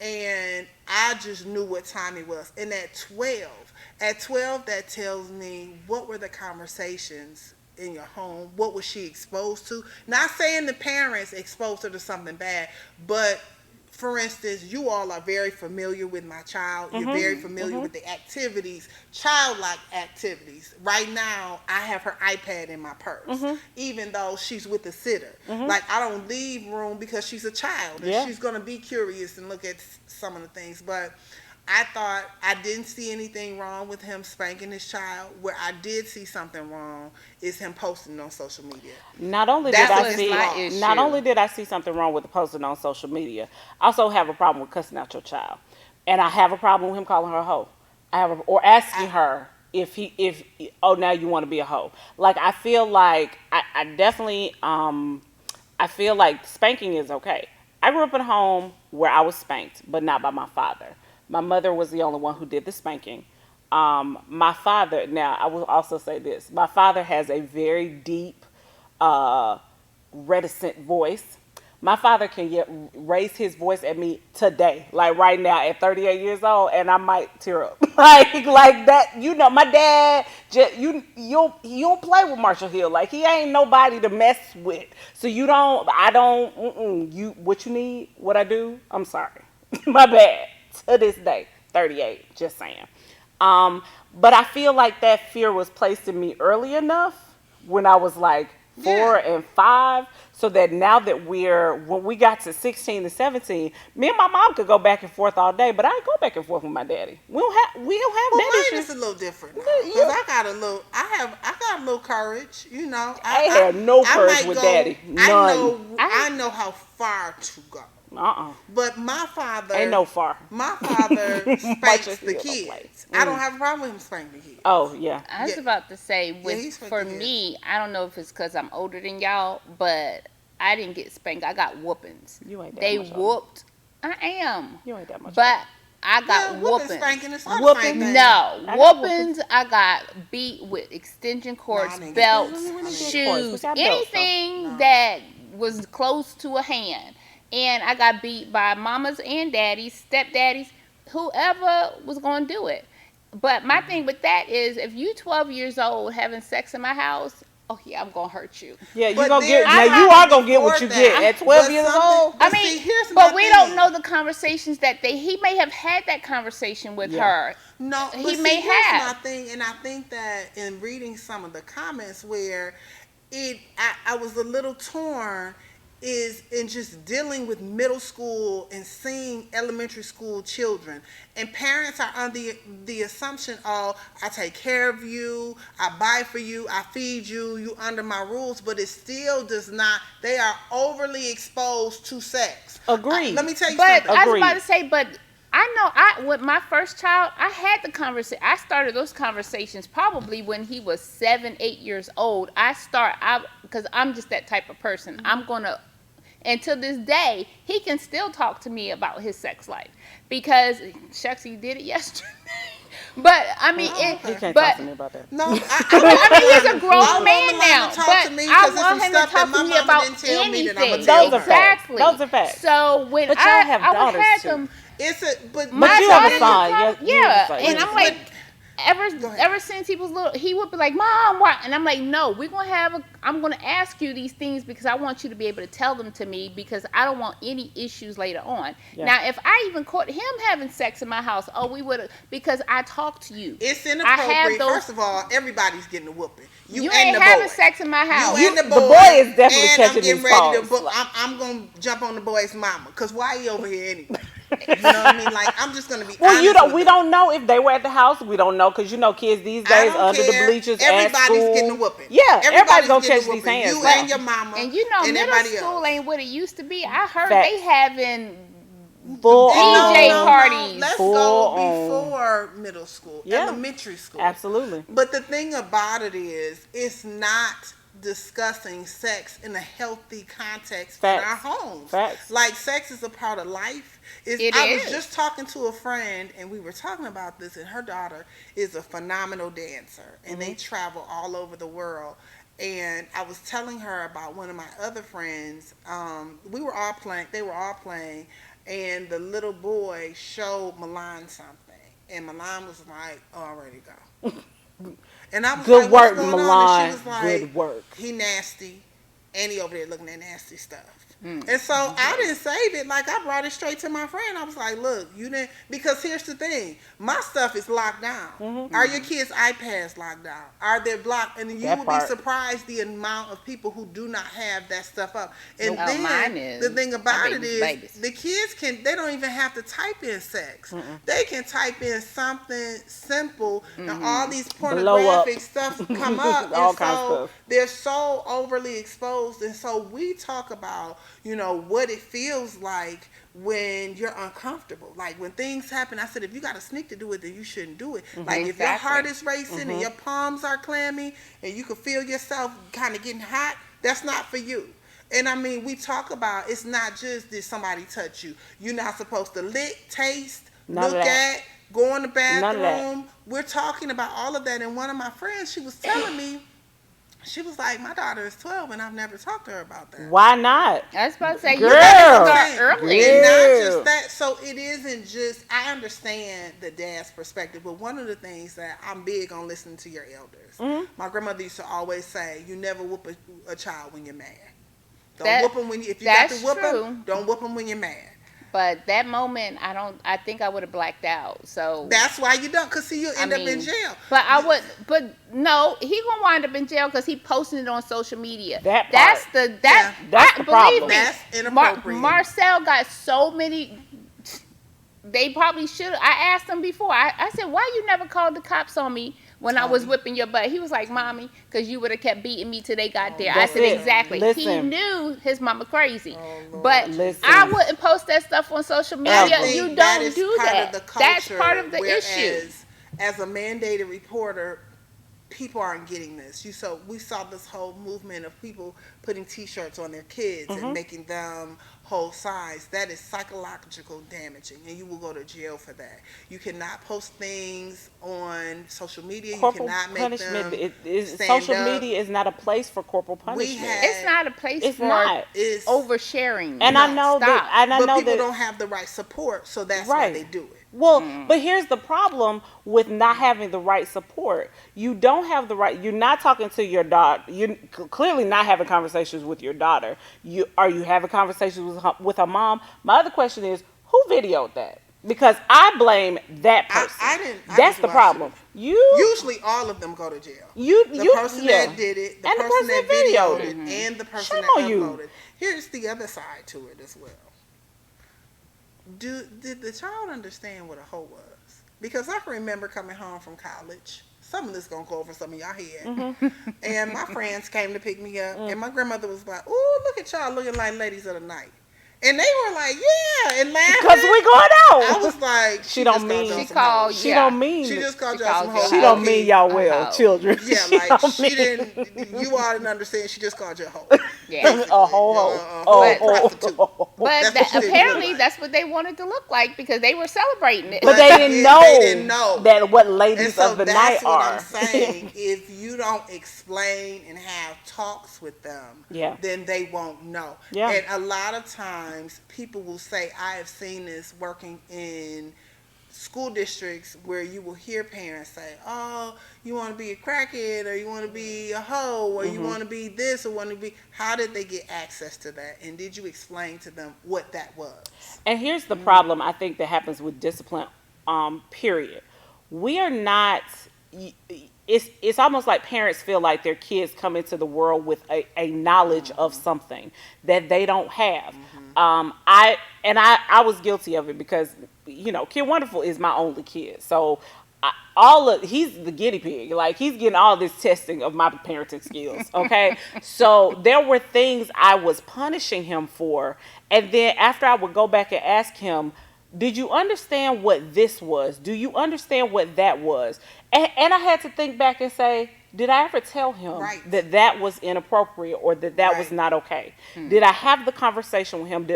B: and I just knew what time it was. And at 12, that tells me what were the conversations in your home? What was she exposed to? Not saying the parents exposed her to something bad, but for instance, you all are very familiar with my child. You're very familiar with the activities, childlike activities. Right now, I have her iPad in my purse, even though she's with a sitter. Like, I don't leave room because she's a child and
A: Yeah.
B: she's going to be curious and look at some of the things. But I thought I didn't see anything wrong with him spanking his child. Where I did see something wrong is him posting on social media.
A: Not only
B: That
A: did I
B: was
A: see,
B: my
C: issue.
A: not only did I see something wrong with the posting on social media, I also have a problem with cussing out your child, and I have a problem with him calling her a hoe. Or asking her if oh, now you want to be a hoe. Like, I feel like I definitely I feel like spanking is okay. I grew up in a home where I was spanked, but not by my father. My mother was the only one who did the spanking. My father, now I will also say this, my father has a very deep, reticent voice. My father can yet raise his voice at me today, like right now at 38 years old, and I might tear up. like that, my dad. Just, you don't play with Marshall Hill. Like, he ain't nobody to mess with. So you don't. I don't. You what you need? What I do? I'm sorry. My bad. To this day, 38. Just saying. But I feel like that fear was placed in me early enough when I was like 4 and 5, so that now that when we got to 16 and 17, me and my mom could go back and forth all day, but I ain't go back and forth with my daddy. We don't have
B: Well,
A: that
B: mine
A: issue.
B: is a little different
A: Yeah,
B: because I got a little courage.
A: I had no courage
B: might
A: with
B: go,
A: daddy. None.
B: I know how far to go. But my father
A: Ain't no far.
B: My father
A: Marshall
B: spanks the
A: Hill don't
B: kids.
A: play.
B: I don't have a problem with him spanking the kids.
A: Oh yeah.
C: I was
B: Yeah.
C: about to say,
B: he's
C: for
B: fucking
C: me, I don't know if it's because I'm older than y'all, but I didn't get spanked. I got whoopings.
A: You ain't that
C: They
A: much older.
C: whooped. I am.
A: You ain't that much.
C: But I got
B: Yeah, whooping,
C: whoopings.
B: spanking, it's all the
A: Whooping,
B: same thing.
C: No,
A: got
C: whoopings. I got beat with extension cords,
B: I didn't get
C: belts,
B: that.
A: We didn't get cords. We
C: shoes,
A: got belts, though.
C: anything
B: No.
C: that was close to a hand. And I got beat by mamas and daddies, stepdaddies, whoever was going to do it. But my thing with that is, if you 12 years old having sex in my house, oh yeah, I'm going to hurt you.
A: Yeah, you
B: But
A: gonna get.
B: there's
A: Now you are gonna get what you
B: before that.
A: get at 12
B: But
A: years
B: something-
A: old.
C: I
B: But see,
C: mean,
B: here's
C: but
B: my
C: we
B: thing.
C: don't know the conversations that he may have had that conversation with
A: Yeah.
C: her.
B: No, but
C: He
B: see,
C: may
B: here's
C: have.
B: my thing, and I think that in reading some of the comments where I was a little torn is in just dealing with middle school and seeing elementary school children, and parents are under the assumption, oh, I take care of you, I buy for you, I feed you, you under my rules, but it still does not. They are overly exposed to sex.
A: Agreed.
B: Let me tell you
C: But
B: something.
C: I was about
A: Agreed.
C: to say, but I know with my first child, I had the conversation. I started those conversations probably when he was 7, 8 years old. Because I'm just that type of person. I'm gonna, and to this day, he can still talk to me about his sex life because shucks, he did it yesterday. But I mean,
A: He can't
C: but
A: talk to me about that.
B: No,
C: I mean, he's a grown man now,
B: talk
C: but
B: to me
C: I
B: 'cause there's some
C: want him to
B: stuff that
C: talk
B: my
C: to me
B: mama
C: about
B: didn't tell me that I'ma
C: anything.
B: tell
A: Those are
B: her.
A: facts.
C: Exactly.
A: Those are facts.
C: So when
A: But y'all have
C: I would
A: daughters,
C: have
A: too.
C: them,
B: But
C: my
A: you have a
C: daughter
A: son.
C: would come-
A: You have a
C: yeah,
A: son.
C: and
A: Yeah.
C: I'm like,
B: Go ahead.
C: ever since he was little, he would be like, "Mom, why?" And I'm like, "No, I'm gonna ask you these things because I want you to be able to tell them to me because I don't want any issues later on."
A: Yeah.
C: Now, if I even caught him having sex in my house, oh, we would have, because I talked to you.
B: It's
C: I have
B: inappropriate.
C: those-
B: First of all, everybody's getting a whooping. You
C: You
B: and
C: ain't
B: the
C: having
B: boy.
C: sex in my house.
B: You and the
A: The
B: boy.
A: boy is definitely
B: and
A: catching
B: I'm getting
A: these
B: ready to
A: falls.
B: I'm gonna jump on the boy's mama. Cause why he over here anyway? You know what I mean? Like, I'm just gonna be
A: Well,
B: honest.
A: we don't know if they were at the house. We don't know because kids these
B: I
A: days
B: don't
A: under
B: care.
A: the bleachers at
B: Everybody's
A: school.
B: getting a whooping.
A: Yeah, everybody's gonna
B: getting
A: catch
B: a
A: these
B: whooping.
A: hands.
B: You
A: now.
B: and your mama.
C: And middle
B: everybody
C: school
B: else.
C: ain't what it used to be. I heard
A: Facts.
C: they having
A: Full
C: DJ
A: on.
C: parties.
B: Let's
A: Full
B: go
A: on.
B: before middle school,
A: Yeah.
B: elementary school.
A: Absolutely.
B: But the thing about it is, it's not discussing sex in a healthy context
A: Facts.
B: in our homes.
A: Facts.
B: Like, sex is a part of life.
C: It
B: I
C: is.
B: was just talking to a friend, and we were talking about this, and her daughter is a phenomenal dancer, and they travel all over the world. And I was telling her about one of my other friends. They were all playing, and the little boy showed Milan something, and Milan was like, "Oh, I'm ready to go." And I was
A: Good
B: like, what's
A: work,
B: going on?
A: Milan.
B: And she was like,
A: Good work.
B: he nasty. And he over there looking at nasty stuff.
C: Mm.
B: And so I didn't save it. Like, I brought it straight to my friend. I was like, look, you didn't. Because here's the thing. My stuff is locked down.
A: Mm-hmm.
B: Are your kids' iPads locked down? Are they blocked? And you
A: That
B: will
A: part.
B: be surprised the amount of people who do not have that stuff up. And
C: Oh,
B: then
C: mine is.
B: the thing about
C: My
B: it
C: baby's
B: is
C: babies.
B: the kids they don't even have to type in sex. They can type in something simple and all these pornographic stuff come up.
A: All
B: And
A: kinds of
B: so
A: stuff.
B: they're so overly exposed. And so we talk about, what it feels like when you're uncomfortable. Like, when things happen, I said, if you got a sneak to do it, then you shouldn't do it. Like, if your
C: Exactly.
B: heart is racing and your palms are clammy and you can feel yourself kind of getting hot, that's not for you. And I mean, we talk about, it's not just did somebody touch you. You're not supposed to lick, taste,
A: None of
B: look
A: that.
B: at, go in the
A: None of that.
B: bathroom. We're talking about all of that. And one of my friends, she was telling me, she was like, my daughter is 12 and I've never talked to her about that.
A: Why not?
C: I was about to say,
A: Girl.
C: you gotta start
B: And
C: early.
A: Girl.
B: not just that, so it isn't just, I understand the dad's perspective, but one of the things that I'm big on listening to your elders. My grandmother used to always say, you never whoop a child when you're mad. Don't whoop them if you got to
C: that's
B: whoop
C: true.
B: them, don't whoop them when you're mad.
C: But that moment, I think I would have blacked out. So
B: That's why you don't, because see, you'll end up in jail.
C: But but no, he gonna wind up in jail because he posting it on social media.
A: That
C: That's
A: part.
C: the
A: That's the
C: believe
A: problem.
C: me,
B: That's inappropriate.
C: Marcel got so many. They probably should. I asked him before. I said, why you never called the cops on me when I was whipping your butt? He was like, Mommy, because you would have kept beating me till they got there. I
A: That's
C: said,
A: it.
C: exactly. He
A: Listen.
C: knew his mama crazy.
B: Lord.
C: But
A: Listen.
C: I wouldn't post that stuff on social media.
B: I think
C: You
B: that
C: don't
B: is
C: do
B: part
C: that.
B: of the culture,
C: That's part of the issue.
B: whereas, as a mandated reporter, people aren't getting this. We saw this whole movement of people putting T-shirts on their kids and making them whole size. That is psychological damaging, and you will go to jail for that. You cannot post things on social media.
A: Corporal
B: you cannot make
A: punishment.
B: them stand
A: Social
B: up.
A: media is not a place for corporal punishment.
C: It's not a place
A: It's
C: for
A: not.
B: It's,
C: oversharing.
A: And I know
C: Stop.
A: that. And I
B: but
A: know
B: people
A: that.
B: don't have the right support, so that's why
A: Right.
B: they do it.
A: Well, but here's the problem with not having the right support. You don't have the right. You're not talking to your daughter. You're clearly not having conversations with your daughter. Are you having conversations with her mom? My other question is, who videoed that? Because I blame that person.
B: I didn't. I
A: That's
B: just
A: the
B: watched
A: problem.
B: it.
A: You
B: Usually, all of them go to jail. The person
A: yeah.
B: that did it, the
A: And the
B: person that
A: person that
B: videoed
A: videoed
B: it, and the person
A: Shame
B: that
A: on you.
B: uploaded. Here's the other side to it as well. Did the child understand what a hoe was? Because I can remember coming home from college. Some of this gonna go over some of y'all head. And my friends came to pick me up, and my grandmother was like, "Ooh, look at y'all looking like ladies of the night." And they were like, "Yeah," and laughing.
A: because we going out.
B: I was like,
A: She don't
B: just
A: mean-
B: y'all
C: She
B: some
C: called.
B: hoes.
A: She
C: Yeah.
A: don't mean.
B: She just called
C: She
B: y'all some
C: called
B: hoes.
A: She don't
C: Okay.
A: mean y'all well,
C: Uh-oh.
A: children.
B: Yeah,
A: She
B: like
A: don't
B: she
A: mean-
B: didn't. You all didn't understand. She just called you a hoe.
C: Yeah.
A: A whole
B: A
C: But
B: prostitute. That's what
C: that,
B: she did
C: apparently,
B: look like.
C: that's what they wanted to look like because they were celebrating it.
A: But they didn't know.
B: They didn't know.
A: that what
B: And
A: ladies
B: so
A: of the
B: that's
A: night
B: what
A: are.
B: I'm saying. If you don't explain and have talks with them,
A: Yeah.
B: then they won't know.
A: Yeah.
B: And a lot of times people will say, I have seen this working in school districts where you will hear parents say, "Oh, you want to be a crackhead, or you want to be a hoe, or you want to be this, or want to be." How did they get access to that? And did you explain to them what that was?
A: And here's the problem I think that happens with discipline, period. We are not, it's almost like parents feel like their kids come into the world with a knowledge of something that they don't have. I was guilty of it because, Kid Wonderful is my only kid. So he's the guinea pig. Like, he's getting all this testing of my parenting skills. Okay. So there were things I was punishing him for. And then after I would go back and ask him, did you understand what this was? Do you understand what that was? And I had to think back and say, did I ever tell him
B: Right.
A: that was inappropriate or that was
B: Right.
A: not okay? Did I have the conversation with him?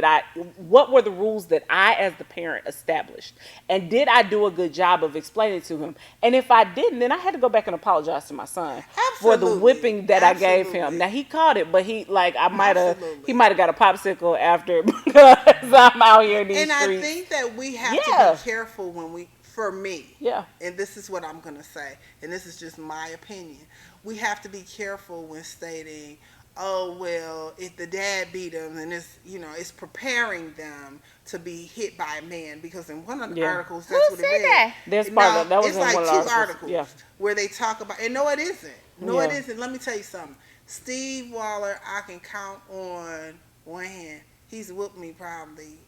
A: What were the rules that I, as the parent, established? And did I do a good job of explaining to him? And if I didn't, then I had to go back and apologize to my son for the
B: Absolutely.
A: whipping that I gave him.
B: Absolutely.
A: Now, he caught it, but he might have
B: Absolutely.
A: got a popsicle after because I'm out here in these
B: And
A: streets.
B: I think that we have
A: Yeah.
B: to be careful when we for me,
A: Yeah.
B: and this is what I'm going to say, and this is just my opinion, we have to be careful when stating, oh, well, if the dad beat them, and it's, it's preparing them to be hit by a man, because in one of the
A: Yeah.
B: articles,
C: Who
B: that's what it
C: said
B: read.
C: that?
A: There's part
B: No,
A: of that was
B: it's
A: in
B: like
A: one of
B: two
A: the
B: articles
A: Yeah.
B: where they talk about, and no, it isn't. No, it
A: Yeah.
B: isn't. Let me tell you something. Steve Waller, I can count on one hand. He's whooped me probably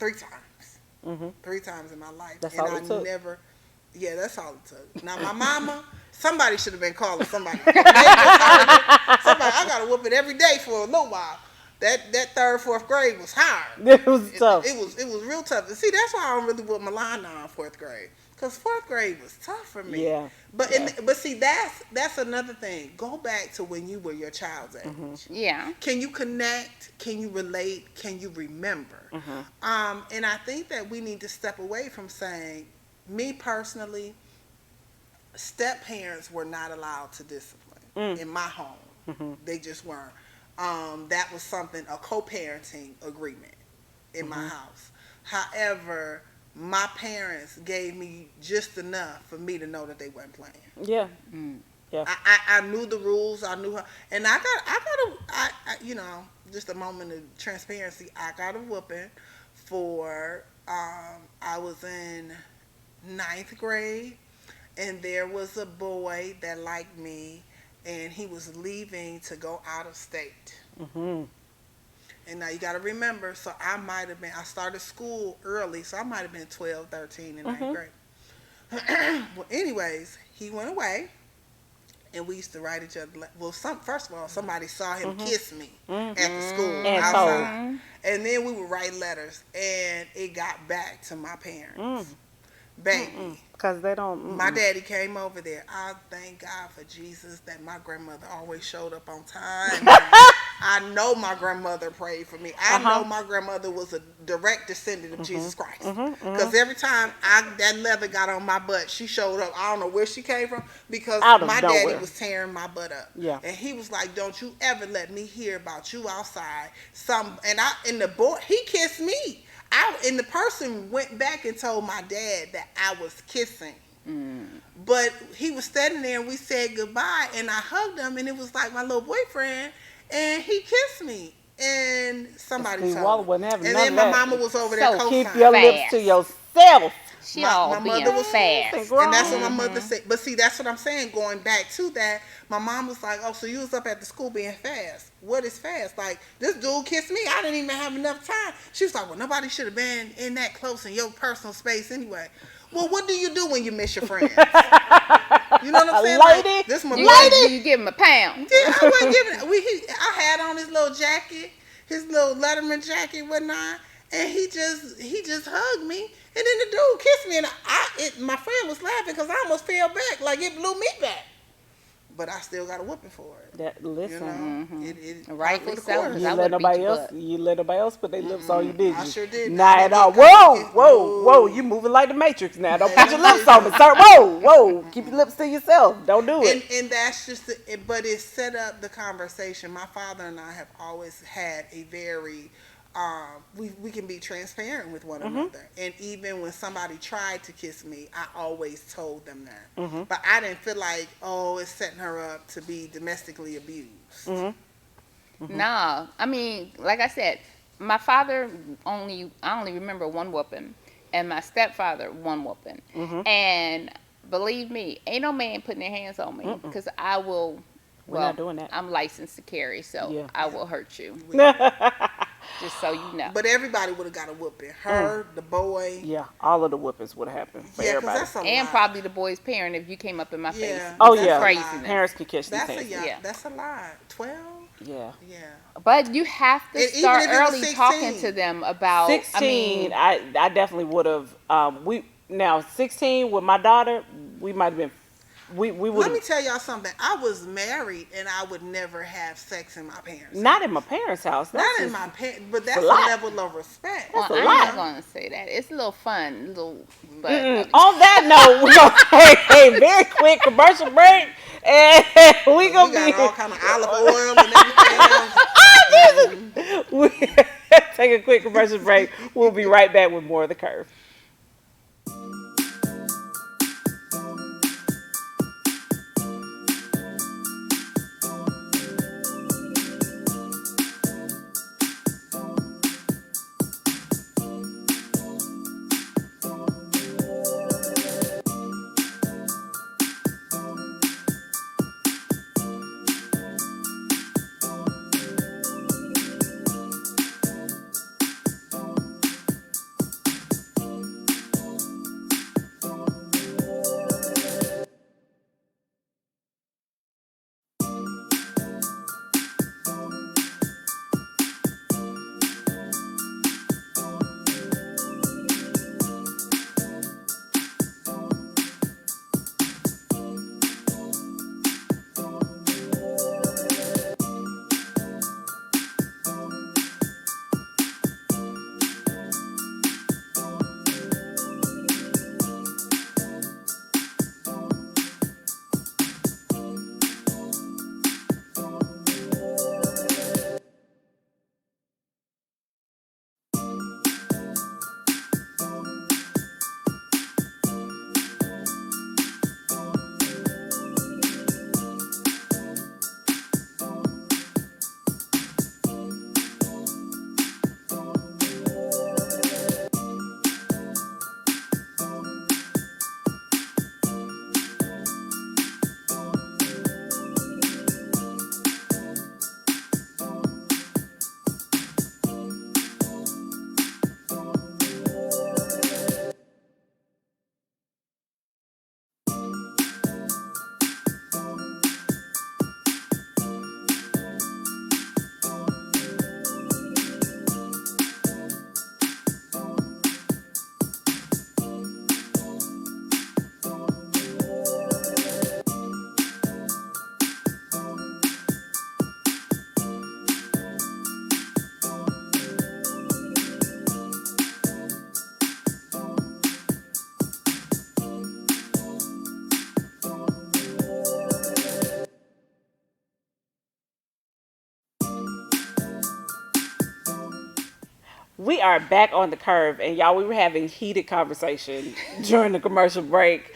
B: 3 times.
A: Mm-hmm.
B: 3 times in my life.
A: That's
B: and
A: all it took.
B: never, yeah, that's all it took. Now, my mama, somebody should have been calling somebody. Somebody, I got to whoop it every day for a little while. That third, fourth grade was hard.
A: It was tough.
B: It was real tough. And see, that's why I don't really whoop my line now in fourth grade. Because fourth grade was tough for me.
A: Yeah.
B: But
A: Yeah.
B: but see, that's another thing. Go back to when you were your child's age.
A: Mm-hmm.
C: Yeah.
B: Can you connect? Can you relate? Can you remember?
A: Mm-hmm.
B: And I think that we need to step away from saying, me personally, step parents were not allowed to discipline in my home.
A: Mm-hmm.
B: They just weren't. That was something, a co-parenting agreement in my house. However, my parents gave me just enough for me to know that they weren't playing.
A: Yeah. Yeah.
B: I knew the rules. I knew how, and I just a moment of transparency. I got a whooping for, I was in 9th grade, and there was a boy that liked me, and he was leaving to go out of state.
A: Mm-hmm.
B: And now you got to remember, so I started school early, so I might have been 12, 13 in 9th grade. Well, anyways, he went away, and we used to write each other. Well, first of all, somebody saw him kiss me at the school
A: And
B: outside. And then we would write letters, and it got back to my parents. Baby.
A: Because they don't.
B: My daddy came over there. I thank God for Jesus that my grandmother always showed up on time. I know my grandmother prayed for me. I know my grandmother was a direct descendant of Jesus Christ. Because every time that leather got on my butt, she showed up. I don't know where she came from, because my daddy was tearing my butt up.
A: Yeah.
B: And he was like, don't you ever let me hear about you outside. He kissed me. And the person went back and told my dad that I was kissing. But he was standing there, and we said goodbye, and I hugged him, and it was like my little boyfriend, and he kissed me. And somebody told me. And then my mama was over there co-signing.
A: Keep your lips to yourself.
C: She all being fast.
B: And that's what my mother said. But see, that's what I'm saying. Going back to that, my mom was like, oh, so you was up at the school being fast. What is fast? Like, this dude kissed me. I didn't even have enough time. She was like, well, nobody should have been in that close in your personal space anyway. Well, what do you do when you miss your friends? You know what I'm saying?
A: Lady,
B: like, this my
C: You give him a pound.
B: Yeah, I wasn't giving. I had on his little jacket, his little Letterman jacket, whatnot, and he just hugged me, and then the dude kissed me, and my friend was laughing because I almost fell back, like it blew me back. But I still got a whooping for it.
A: Listen,
B: It
C: Rightly so.
A: you let nobody else put their lips on you, did you?
B: I sure did.
A: Not at all. Whoa, you moving like the Matrix now. Don't put your lips on me, sir. Whoa, keep your lips to yourself. Don't do it.
B: And that's just but it set up the conversation. My father and I have always had a very we can be transparent with one another, and even when somebody tried to kiss me, I always told them that. But I didn't feel like, oh, it's setting her up to be domestically abused.
C: No, I mean, like I said, my father I only remember one whooping, and my stepfather one whooping, and believe me, ain't no man putting their hands on me, because I will.
A: We're not doing that.
C: I'm licensed to carry, so I will hurt you. Just so you know.
B: But everybody would have got a whooping. Her, the boy.
A: Yeah, all of the whoopings would have happened for everybody.
B: That's a
C: and
B: lot.
C: probably the boy's parent if you came up in my face.
A: Oh
C: That's
A: yeah,
C: craziness.
A: parents can catch these
B: That's
A: things.
B: that's a lot. 12.
A: Yeah.
C: But you have to
B: And
C: start
B: even if it was
C: early
B: 16.
C: talking to them about
A: 16, I definitely would have. 16 with my daughter, we might have been. We would.
B: Let me tell y'all something. I was married, and I would never have sex in my parents' house.
A: Not in my parents' house.
B: Not in my parents, but that's
A: a
B: a
A: lot.
B: level of respect.
C: well,
A: a
C: I'm
A: lot.
C: not gonna say that. It's a little fun, but
A: On that note, we're gonna take a very quick commercial break, and we gonna
B: We
A: be
B: got all kind of olive oil and everything else.
A: we take a quick commercial break. We'll be right back with more of the Curve. We are back on the curve, and y'all, we were having heated conversation during the commercial break,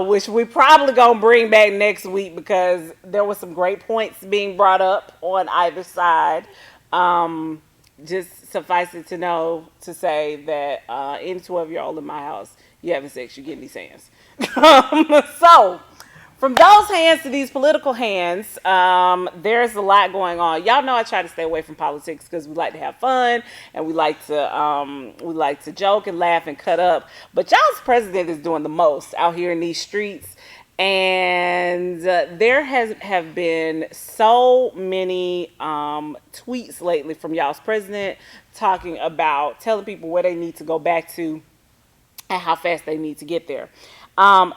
A: which we probably gonna bring back next week because there were some great points being brought up on either side. Um, just suffice it to know to say that any 12-year-old in my house, you having sex, you getting these hands. So from those hands to these political hands, there's a lot going on. Y'all know I try to stay away from politics because we like to have fun and we like to joke and laugh and cut up. But y'all's president is doing the most out here in these streets, and there have been so many tweets lately from y'all's president talking about telling people where they need to go back to and how fast they need to get there.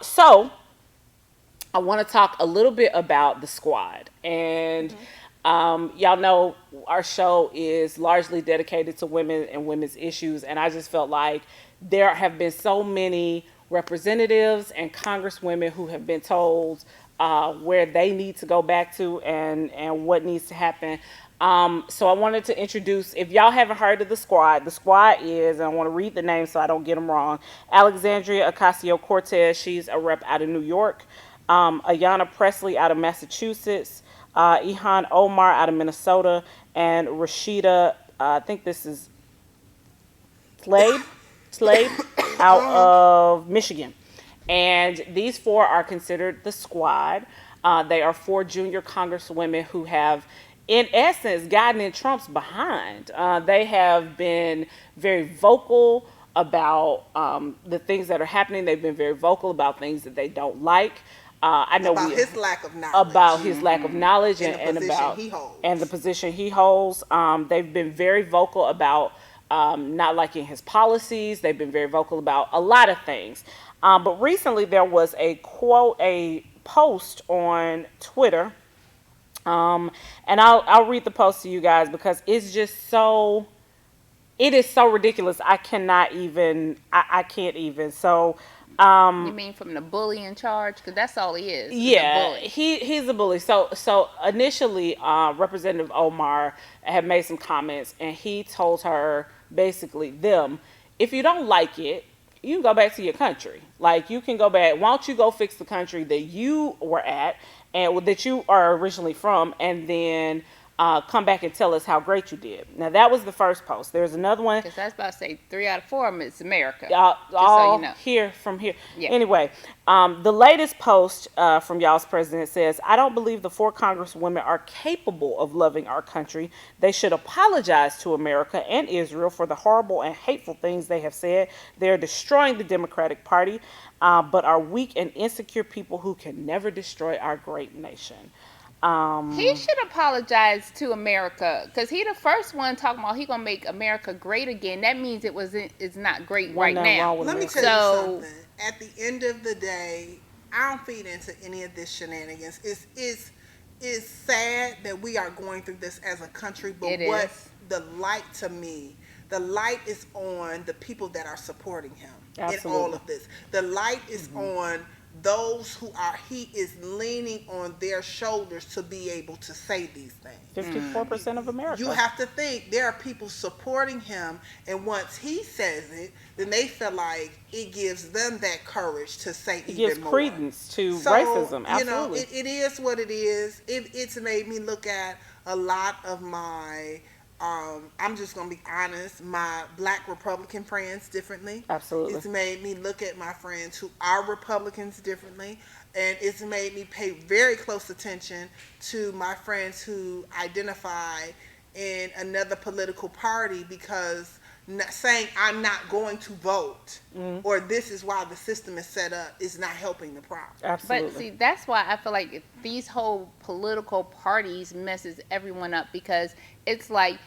A: So I want to talk a little bit about the squad. And y'all know our show is largely dedicated to women and women's issues. And I just felt like there have been so many representatives and congresswomen who have been told where they need to go back to and what needs to happen. So I wanted to introduce, if y'all haven't heard of the squad is, and I want to read the names so I don't get them wrong, Alexandria Ocasio-Cortez, she's a rep out of New York. Ayanna Presley out of Massachusetts, Ilhan Omar out of Minnesota, and Rashida, I think this is Tlaib out of Michigan. And these four are considered the squad. They are four junior congresswomen who have, in essence, gotten in Trump's behind. They have been very vocal about the things that are happening. They've been very vocal about things that they don't like. I know
B: about his lack of knowledge.
A: About his lack of knowledge and
B: the
A: about
B: he holds.
A: And the position he holds. They've been very vocal about not liking his policies. They've been very vocal about a lot of things. But recently there was a post on Twitter, and I'll read the post to you guys because it's just so. It is so ridiculous. I cannot even. I can't even. So.
C: You mean from the bully in charge? Because that's all he is.
A: Yeah, he's a bully. So initially, Representative Omar had made some comments, and he told her basically if you don't like it, you can go back to your country. Like you can go back. Why don't you go fix the country that you were at and that you are originally from, and then come back and tell us how great you did. Now that was the first post. There's another one.
C: Because I was about to say 3 out of 4 of them is America.
A: All
C: so you know.
A: Here from here.
C: Yeah.
A: Anyway, the latest post from y'all's president says, I don't believe the 4 congresswomen are capable of loving our country. They should apologize to America and Israel for the horrible and hateful things they have said. They're destroying the Democratic Party, but are weak and insecure people who can never destroy our great nation.
C: He should apologize to America because he the first one talking about he gonna make America great again. That means it's not great right now.
B: Let me tell you something. At the end of the day, I don't feed into any of this shenanigans. It's sad that we are going through this as a country, but the light is on the people that are supporting him. Absolutely. In all of this. The light is on those he is leaning on their shoulders to be able to say these things.
A: 54% of America.
B: You have to think there are people supporting him, and once he says it, then they feel like it gives them that courage to say even more. It gives credence
A: to racism. Absolutely.
B: You know, it is what it is. It's made me look at a lot of my I'm just going to be honest, my black Republican friends differently.
A: Absolutely.
B: It's made me look at my friends who are Republicans differently. And it's made me pay very close attention to my friends who identify in another political party because saying I'm not going to vote or this is why the system is set up is not helping the problem.
A: Absolutely.
C: But see, that's why I feel like these whole political parties messes everyone up because it's like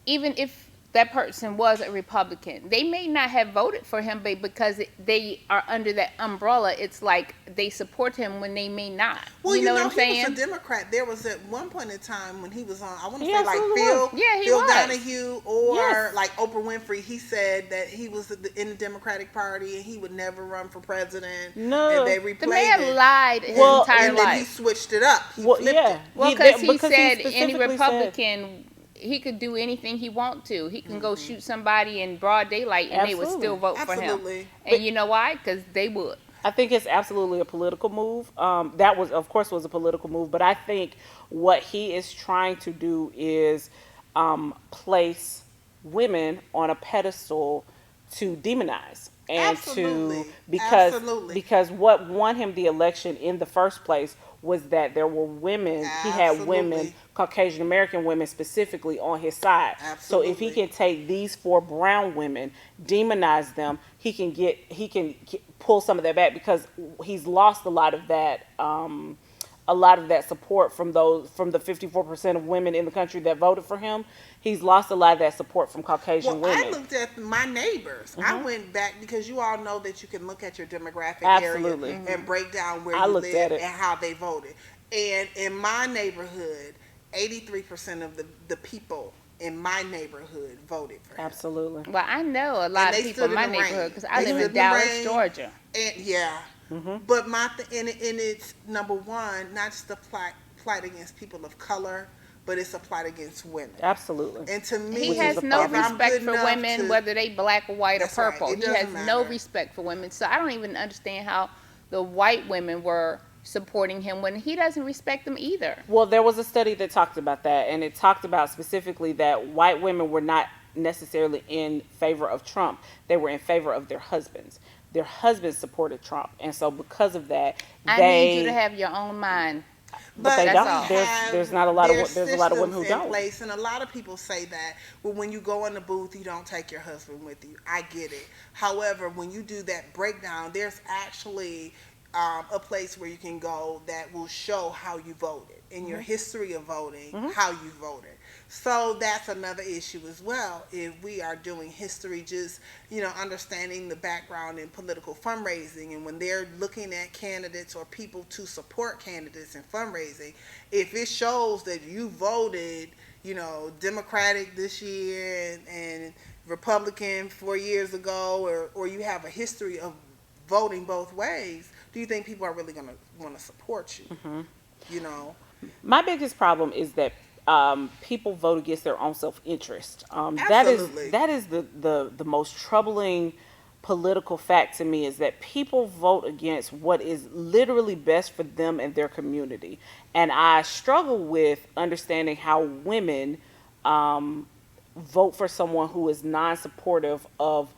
C: even if that person was a Republican, they may not have voted for him, but because they are under that umbrella, it's like they support him when they may not.
B: Well,
C: you know what I'm saying?
B: He was a Democrat. There was at one point in time when he was on, I want to
A: He
B: say like Phil Donahue or like Oprah Winfrey. He said that he was in the Democratic Party and he would never run for president.
A: No,
B: and they replayed
C: the man
B: it.
C: lied his entire
B: and
C: life.
B: then he switched it up. He
A: well,
B: flipped it.
C: Well, because he said any Republican. he could do anything he want to. He can go shoot somebody in broad daylight and they would
A: Absolutely.
C: still vote for him.
B: Absolutely.
C: And you know why? Because they would.
A: I think it's absolutely a political move. That was, of course, was a political move, but I think what he is trying to do is place women on a pedestal to demonize and
B: Absolutely.
A: to because
B: Absolutely.
A: because what won him the election in the first place was that there were women. He had women,
B: Absolutely.
A: Caucasian American women specifically, on his side. So if he
B: Absolutely.
A: can take these 4 brown women, demonize them, he can pull some of that back, because he's lost a lot of that support from the 54% of women in the country that voted for him. He's lost a lot of that support from Caucasian
B: Well, I
A: women.
B: looked at my neighbors. I went back because you all know that you can look at your demographic
A: Absolutely.
B: area and break down where
A: I
B: you
A: looked
B: live
A: at it.
B: and how they voted. And in my neighborhood, 83% of the people in my neighborhood voted for him.
A: Absolutely.
C: Well, I know a lot
B: And
C: of
B: they
C: people in
B: stood
C: my
B: in the
C: neighborhood
B: rain.
C: because I
B: They
C: live
B: stood
C: in
B: in the
C: Dallas,
B: rain.
C: Georgia.
B: And yeah, but and it's number one, not just a plight against people of color, but it's a plight against women.
A: Absolutely.
B: And to me,
C: He
A: Which is
C: has
A: the
C: no
A: problem.
B: if I'm
C: respect
B: good
C: for
B: enough
C: women,
B: to-
C: whether they black or white or
B: That's right.
C: purple.
B: It
C: He has
B: doesn't
C: no
B: matter.
C: respect for women. So I don't even understand how the white women were supporting him when he doesn't respect them either.
A: Well, there was a study that talked about that, and it talked about specifically that white women were not necessarily in favor of Trump. They were in favor of their husbands. Their husbands supported Trump, and so because of that,
C: I
A: they
C: need you to have your own mind.
A: But they
C: That's
A: don't.
C: all.
A: There's not a lot of
B: there's
A: there's a lot of women who
B: systems in
A: don't.
B: place, and a lot of people say that. Well, when you go in the booth, you don't take your husband with you. I get it. However, when you do that breakdown, there's actually a place where you can go that will show how you voted in your history of voting, how you voted. So that's another issue as well. If we are doing history, just understanding the background in political fundraising, and when they're looking at candidates or people to support candidates in fundraising, if it shows that you voted, Democratic this year and Republican 4 years ago, or you have a history of voting both ways, do you think people are really going to want to support you?
A: My biggest problem is that people vote against their own self-interest.
B: Absolutely.
A: That is the most troubling political fact to me, is that people vote against what is literally best for them and their community. And I struggle with understanding how women vote for someone who is non-supportive of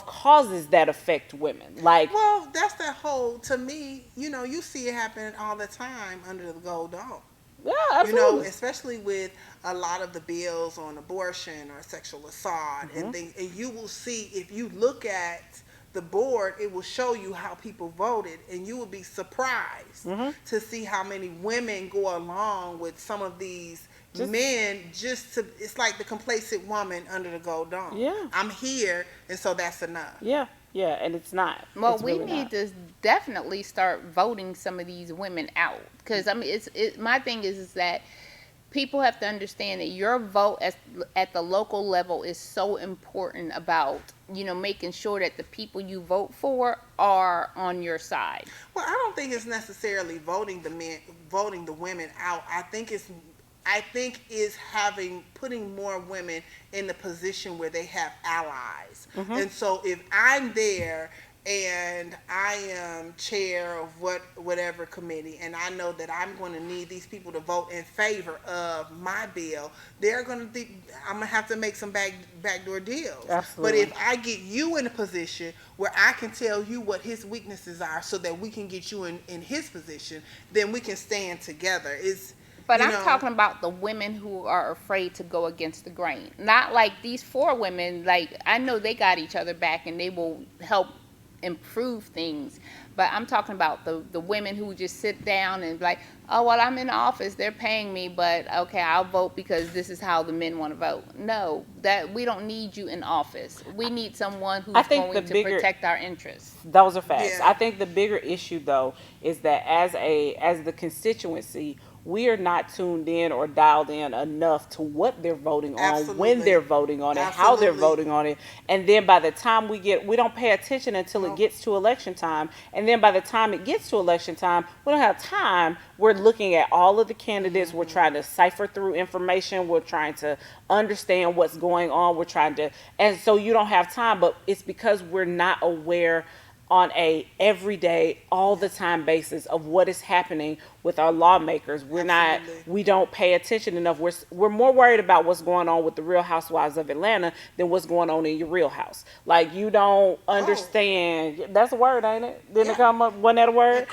A: causes that affect women. Like,
B: Well, that's that whole, to me, you see it happen all the time under the gold dome.
A: yeah, absolutely.
B: Especially with a lot of the bills on abortion or sexual assault and things. And you will see, if you look at the board, it will show you how people voted, and you will be surprised to see how many women go along with some of these men, it's like the complacent woman under the gold dome.
A: Yeah.
B: I'm here, and so that's enough.
A: Yeah, and it's not.
C: Well,
A: It's
C: we
A: really
C: need
A: not.
C: to definitely start voting some of these women out, because my thing is that people have to understand that your vote at the local level is so important about making sure that the people you vote for are on your side.
B: Well, I don't think it's necessarily voting the women out. I think it's putting more women in the position where they have allies. And so if I'm there and I am chair of whatever committee, and I know that I'm going to need these people to vote in favor of my bill, I'm going to have to make some backdoor deals.
A: Absolutely.
B: But if I get you in a position where I can tell you what his weaknesses are so that we can get you in his position, then we can stand together.
C: But I'm talking about the women who are afraid to go against the grain. Not like these 4 women. Like, I know they got each other back and they will help improve things. But I'm talking about the women who just sit down and be like, oh, well, I'm in office. They're paying me, but okay, I'll vote because this is how the men want to vote. No, that we don't need you in office. We need someone who's going to protect our interests.
A: Those are facts.
B: Yeah.
A: I think the bigger issue, though, is that as the constituency, we are not tuned in or dialed in enough to what they're voting on, when
B: Absolutely.
A: they're voting on it, how they're
B: Absolutely.
A: voting on it. And then by the time we don't pay attention until it
B: Nope.
A: gets to election time. And then by the time it gets to election time, we don't have time. We're looking at all of the candidates. We're trying to cipher through information. We're trying to understand what's going on. We're trying to, and so you don't have time, but it's because we're not aware on a everyday, all the time basis of what is happening with our lawmakers.
B: Absolutely.
A: We don't pay attention enough. We're more worried about what's going on with the Real Housewives of Atlanta than what's going on in your real house. Like, you don't understand. That's a word, ain't it? Didn't it come up? Wasn't that a word?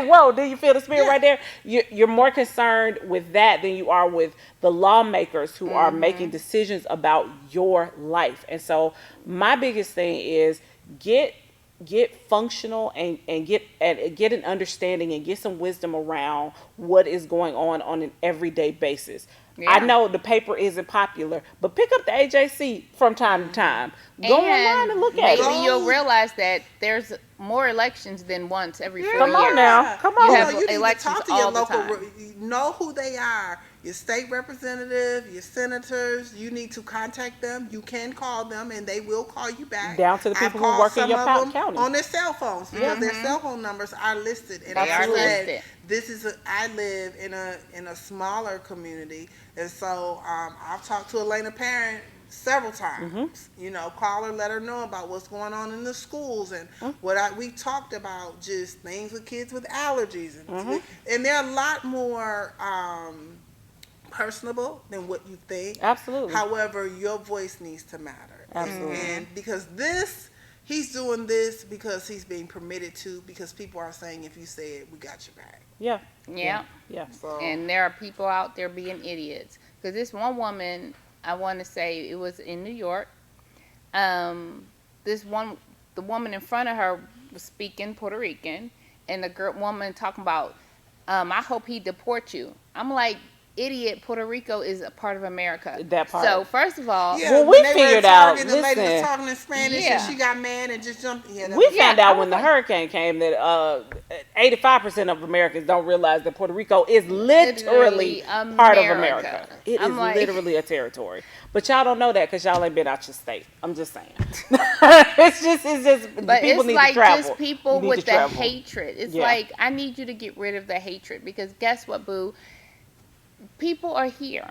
A: Whoa, did you feel the spirit right there? You're more concerned with that than you are with the lawmakers who are making decisions about your life. And so my biggest thing is get functional and get an understanding and get some wisdom around what is going on an everyday basis.
C: Yeah.
A: I know the paper isn't popular, but pick up the AJC from time to time. Go online and look at
C: maybe
A: it.
C: you'll realize that there's more elections than once every 4 years.
A: Come on now. Come on.
C: You have
B: You need to
C: elections
B: talk to your
C: all the
B: local,
C: time.
B: know who they are. Your state representative, your senators, you need to contact them. You can call them, and they will call you back.
A: Down to the
B: I've
A: people who
B: called
A: work in
B: some
A: your
B: of them
A: county.
B: on their cell phones because their cell phone numbers are listed. And
C: They are
B: said,
C: listed.
B: this is I live in a smaller community, and so I've talked to Elena Parent several times. You know, call her, let her know about what's going on in the schools and we talked about, just things with kids with allergies and they're a lot more personable than what you think.
A: Absolutely.
B: However, your voice needs to matter.
A: Absolutely.
B: And because he's doing this because he's being permitted to, because people are saying, if you say it, we got your back.
A: Yeah.
C: Yeah.
B: So
C: And there are people out there being idiots. Because this one woman, I want to say it was in New York. The woman in front of her was speaking Puerto Rican, and the woman talking about, I hope he deport you. I'm like, idiot, Puerto Rico is a part of America.
A: That part.
C: So first of all,
B: yeah,
A: Well,
B: when
A: we
B: they
A: figured
B: were
A: out,
B: talking, the lady was
A: listen.
B: talking in Spanish
C: Yeah.
B: and she got mad and just jumped. Yeah, that
A: We
B: was-
A: found
C: Yeah, I
A: out
C: was
A: when the
C: like-
A: hurricane came that 85% of Americans don't realize that Puerto Rico is literally part of America. It
C: I'm
A: is
C: like-
A: literally a territory. But y'all don't know that because y'all ain't been out your state. I'm just saying. it's just
C: But
A: people
C: it's
A: need
C: like
A: to travel.
C: just people
A: You need
C: with
A: to
C: the
A: travel.
C: hatred. It's
A: Yeah.
C: like, I need you to get rid of the hatred, because guess what, boo? People are here.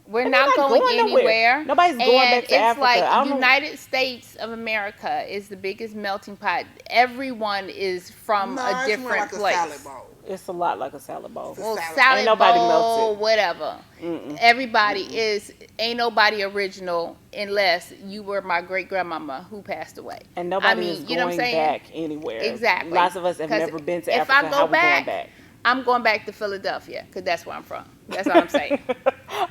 C: We're
A: And
C: not
A: they're not
C: going
A: going nowhere.
C: anywhere.
A: Nobody's going
C: and
A: back to
C: it's
A: Africa. I
C: like
A: don't know.
C: United States of America is the biggest melting pot. Everyone is from
B: No,
C: a
B: it's
C: different
B: more like
C: place.
B: a salad bowl.
A: It's a lot like a salad bowl.
C: Well,
B: salad.
C: salad
A: Ain't nobody
C: bowl,
A: melted.
C: whatever. Everybody ain't nobody original unless you were my great grandmama who passed away.
A: And nobody
C: I mean,
A: is
C: you know what
A: going
C: I'm saying?
A: back anywhere.
C: Exactly.
A: Lots of us have
C: 'Cause
A: never been to
C: if
A: Africa.
C: I go
A: How we
C: back,
A: going back?
C: I'm going back to Philadelphia because that's where I'm from. That's all I'm saying.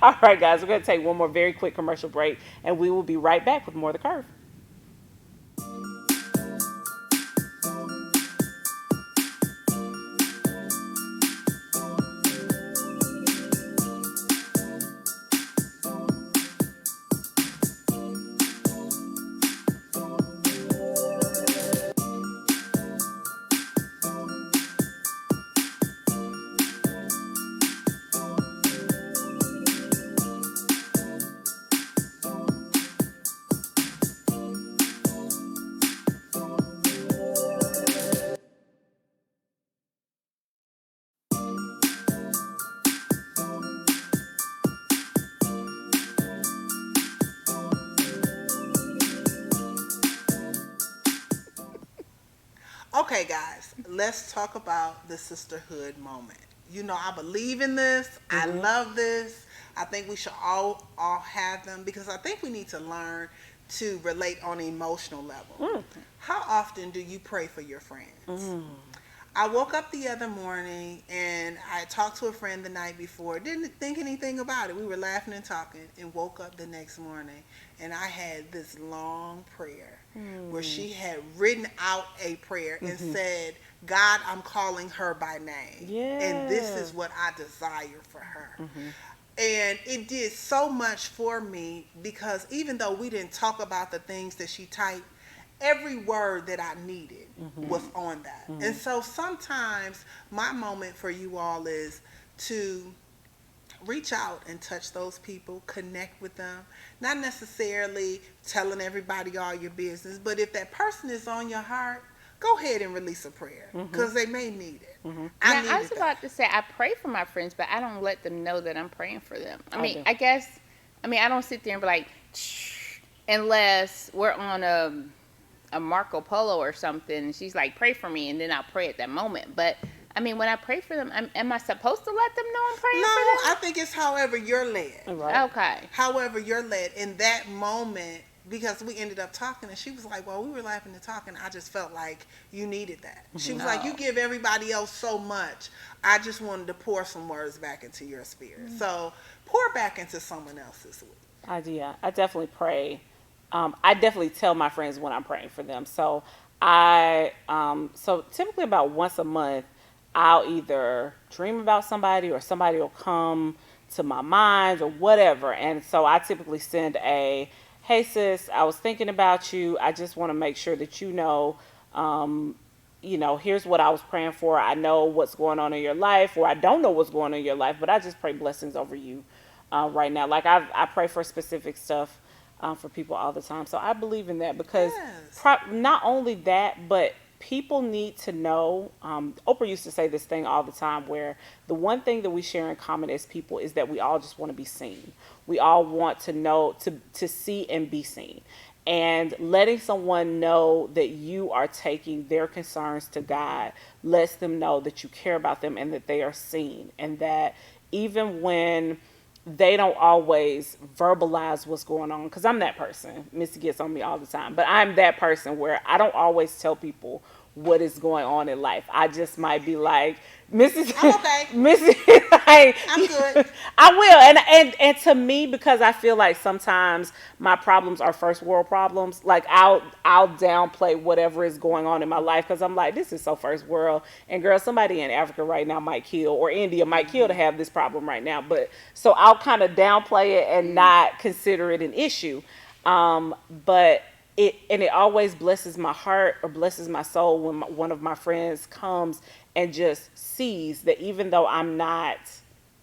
A: All right, guys, we're going to take one more very quick commercial break, and we will be right back with more of The Curve.
B: Okay, guys, let's talk about the sisterhood moment. You know, I believe in this. I love this. I think we should all have them because I think we need to learn to relate on an emotional level. How often do you pray for your friends? I woke up the other morning and I talked to a friend the night before. Didn't think anything about it. We were laughing and talking, and woke up the next morning and I had this long prayer where she had written out a prayer and said, God, I'm calling her by name. And this is what I desire for her. And it did so much for me because even though we didn't talk about the things that she typed, every word that I needed was on that. And so sometimes my moment for you all is to reach out and touch those people, connect with them. Not necessarily telling everybody all your business, but if that person is on your heart, go ahead and release a prayer because they may need it. I
C: Now, I
B: needed
C: was about
B: that.
C: to say I pray for my friends, but I don't let them know that I'm praying for them. I
A: I
C: mean,
A: do.
C: I guess, I don't sit there and be like, unless we're on a Marco Polo or something, and she's like, pray for me, and then I'll pray at that moment. But I mean, when I pray for them, am I supposed to let them know I'm
B: No,
C: praying
B: I
C: for
B: think it's however you're led.
A: Right.
C: them? Okay.
B: However you're led in that moment, because we ended up talking and she was like, well, we were laughing and talking, I just felt like you needed that. She was like, you
C: Oh.
B: give everybody else so much, I just wanted to pour some words back into your spirit. So pour back into someone else's week.
A: Yeah, I definitely pray. I definitely tell my friends when I'm praying for them. So typically about once a month, I'll either dream about somebody or somebody will come to my mind or whatever. And so I typically send a, hey sis, I was thinking about you. I just want to make sure that um, here's what I was praying for. I know what's going on in your life, or I don't know what's going on in your life, but I just pray blessings over you right now. Like I pray for specific stuff for people all the time. So I believe in that because
B: Yes.
A: not only that, but people need to know. Oprah used to say this thing all the time where the one thing that we share in common as people is that we all just want to be seen. We all want to know, to see and be seen. And letting someone know that you are taking their concerns to God lets them know that you care about them and that they are seen. And that even when they don't always verbalize what's going on, because I'm that person. Missy gets on me all the time, but I'm that person where I don't always tell people what is going on in life. I just might be like, Mrs.
B: I'm okay.
A: Missy, like,
B: I'm good.
A: I will, and to me, because I feel like sometimes my problems are first world problems. Like I'll downplay whatever is going on in my life because I'm like, this is so first world. And girl, somebody in Africa right now might kill, or India might kill to have this problem right now. But so I'll kind of downplay it and not consider it an issue. But it always blesses my heart or blesses my soul when one of my friends comes and just sees that even though I'm not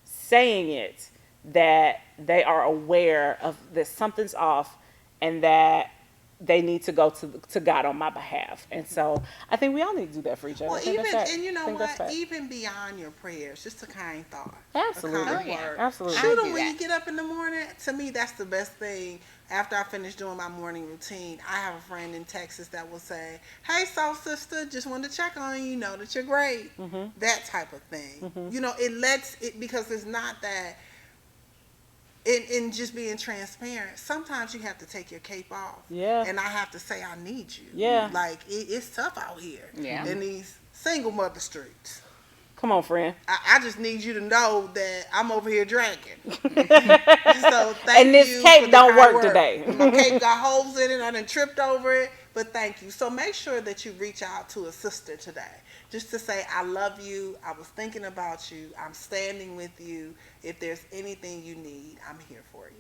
A: saying it, that they are aware of that something's off and that they need to go to God on my behalf. And so I think we all need to do that for each other.
B: Well,
A: I think
B: even,
A: that's fact.
B: and you
A: I
B: know
A: think that's
B: what?
A: fact.
B: Even beyond your prayers, just a kind thought,
A: Absolutely.
B: a kind
C: Oh, yeah.
B: word.
A: Absolutely.
B: Shoot
C: I
B: them
C: do
B: when
C: that.
B: you get up in the morning. To me, that's the best thing. After I finish doing my morning routine, I have a friend in Texas that will say, "Hey, soul sister, just wanted to check on you. Know that you're great." That type of thing. You know, it lets it, because it's not that. In just being transparent, sometimes you have to take your cape off.
A: Yeah.
B: And I have to say, I need you.
A: Yeah.
B: Like, it's tough out here.
C: Yeah.
B: In these single mother streets.
A: Come on, friend.
B: I just need you to know that I'm over here dragging. So thank
A: And this
B: you
A: cape
B: for the
A: don't
B: kind
A: work
B: word.
A: today.
B: My cape got holes in it. I done tripped over it. But thank you. So make sure that you reach out to a sister today. Just to say, I love you. I was thinking about you. I'm standing with you. If there's anything you need, I'm here for you.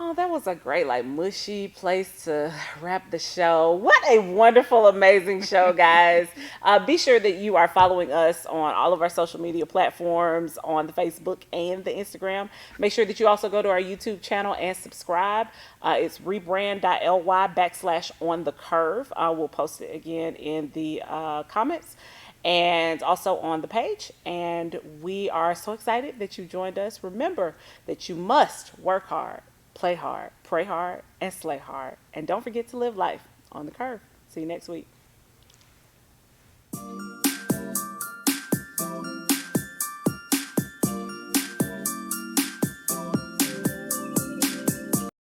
A: Oh, that was a great, like, mushy place to wrap the show. What a wonderful, amazing show, guys. Be sure that you are following us on all of our social media platforms, on the Facebook and the Instagram. Make sure that you also go to our YouTube channel and subscribe. It's rebrand.ly/on the curve. We'll post it again in the comments and also on the page. And we are so excited that you joined us. Remember that you must work hard, play hard, pray hard, and slay hard. And don't forget to live life on the curve. See you next week.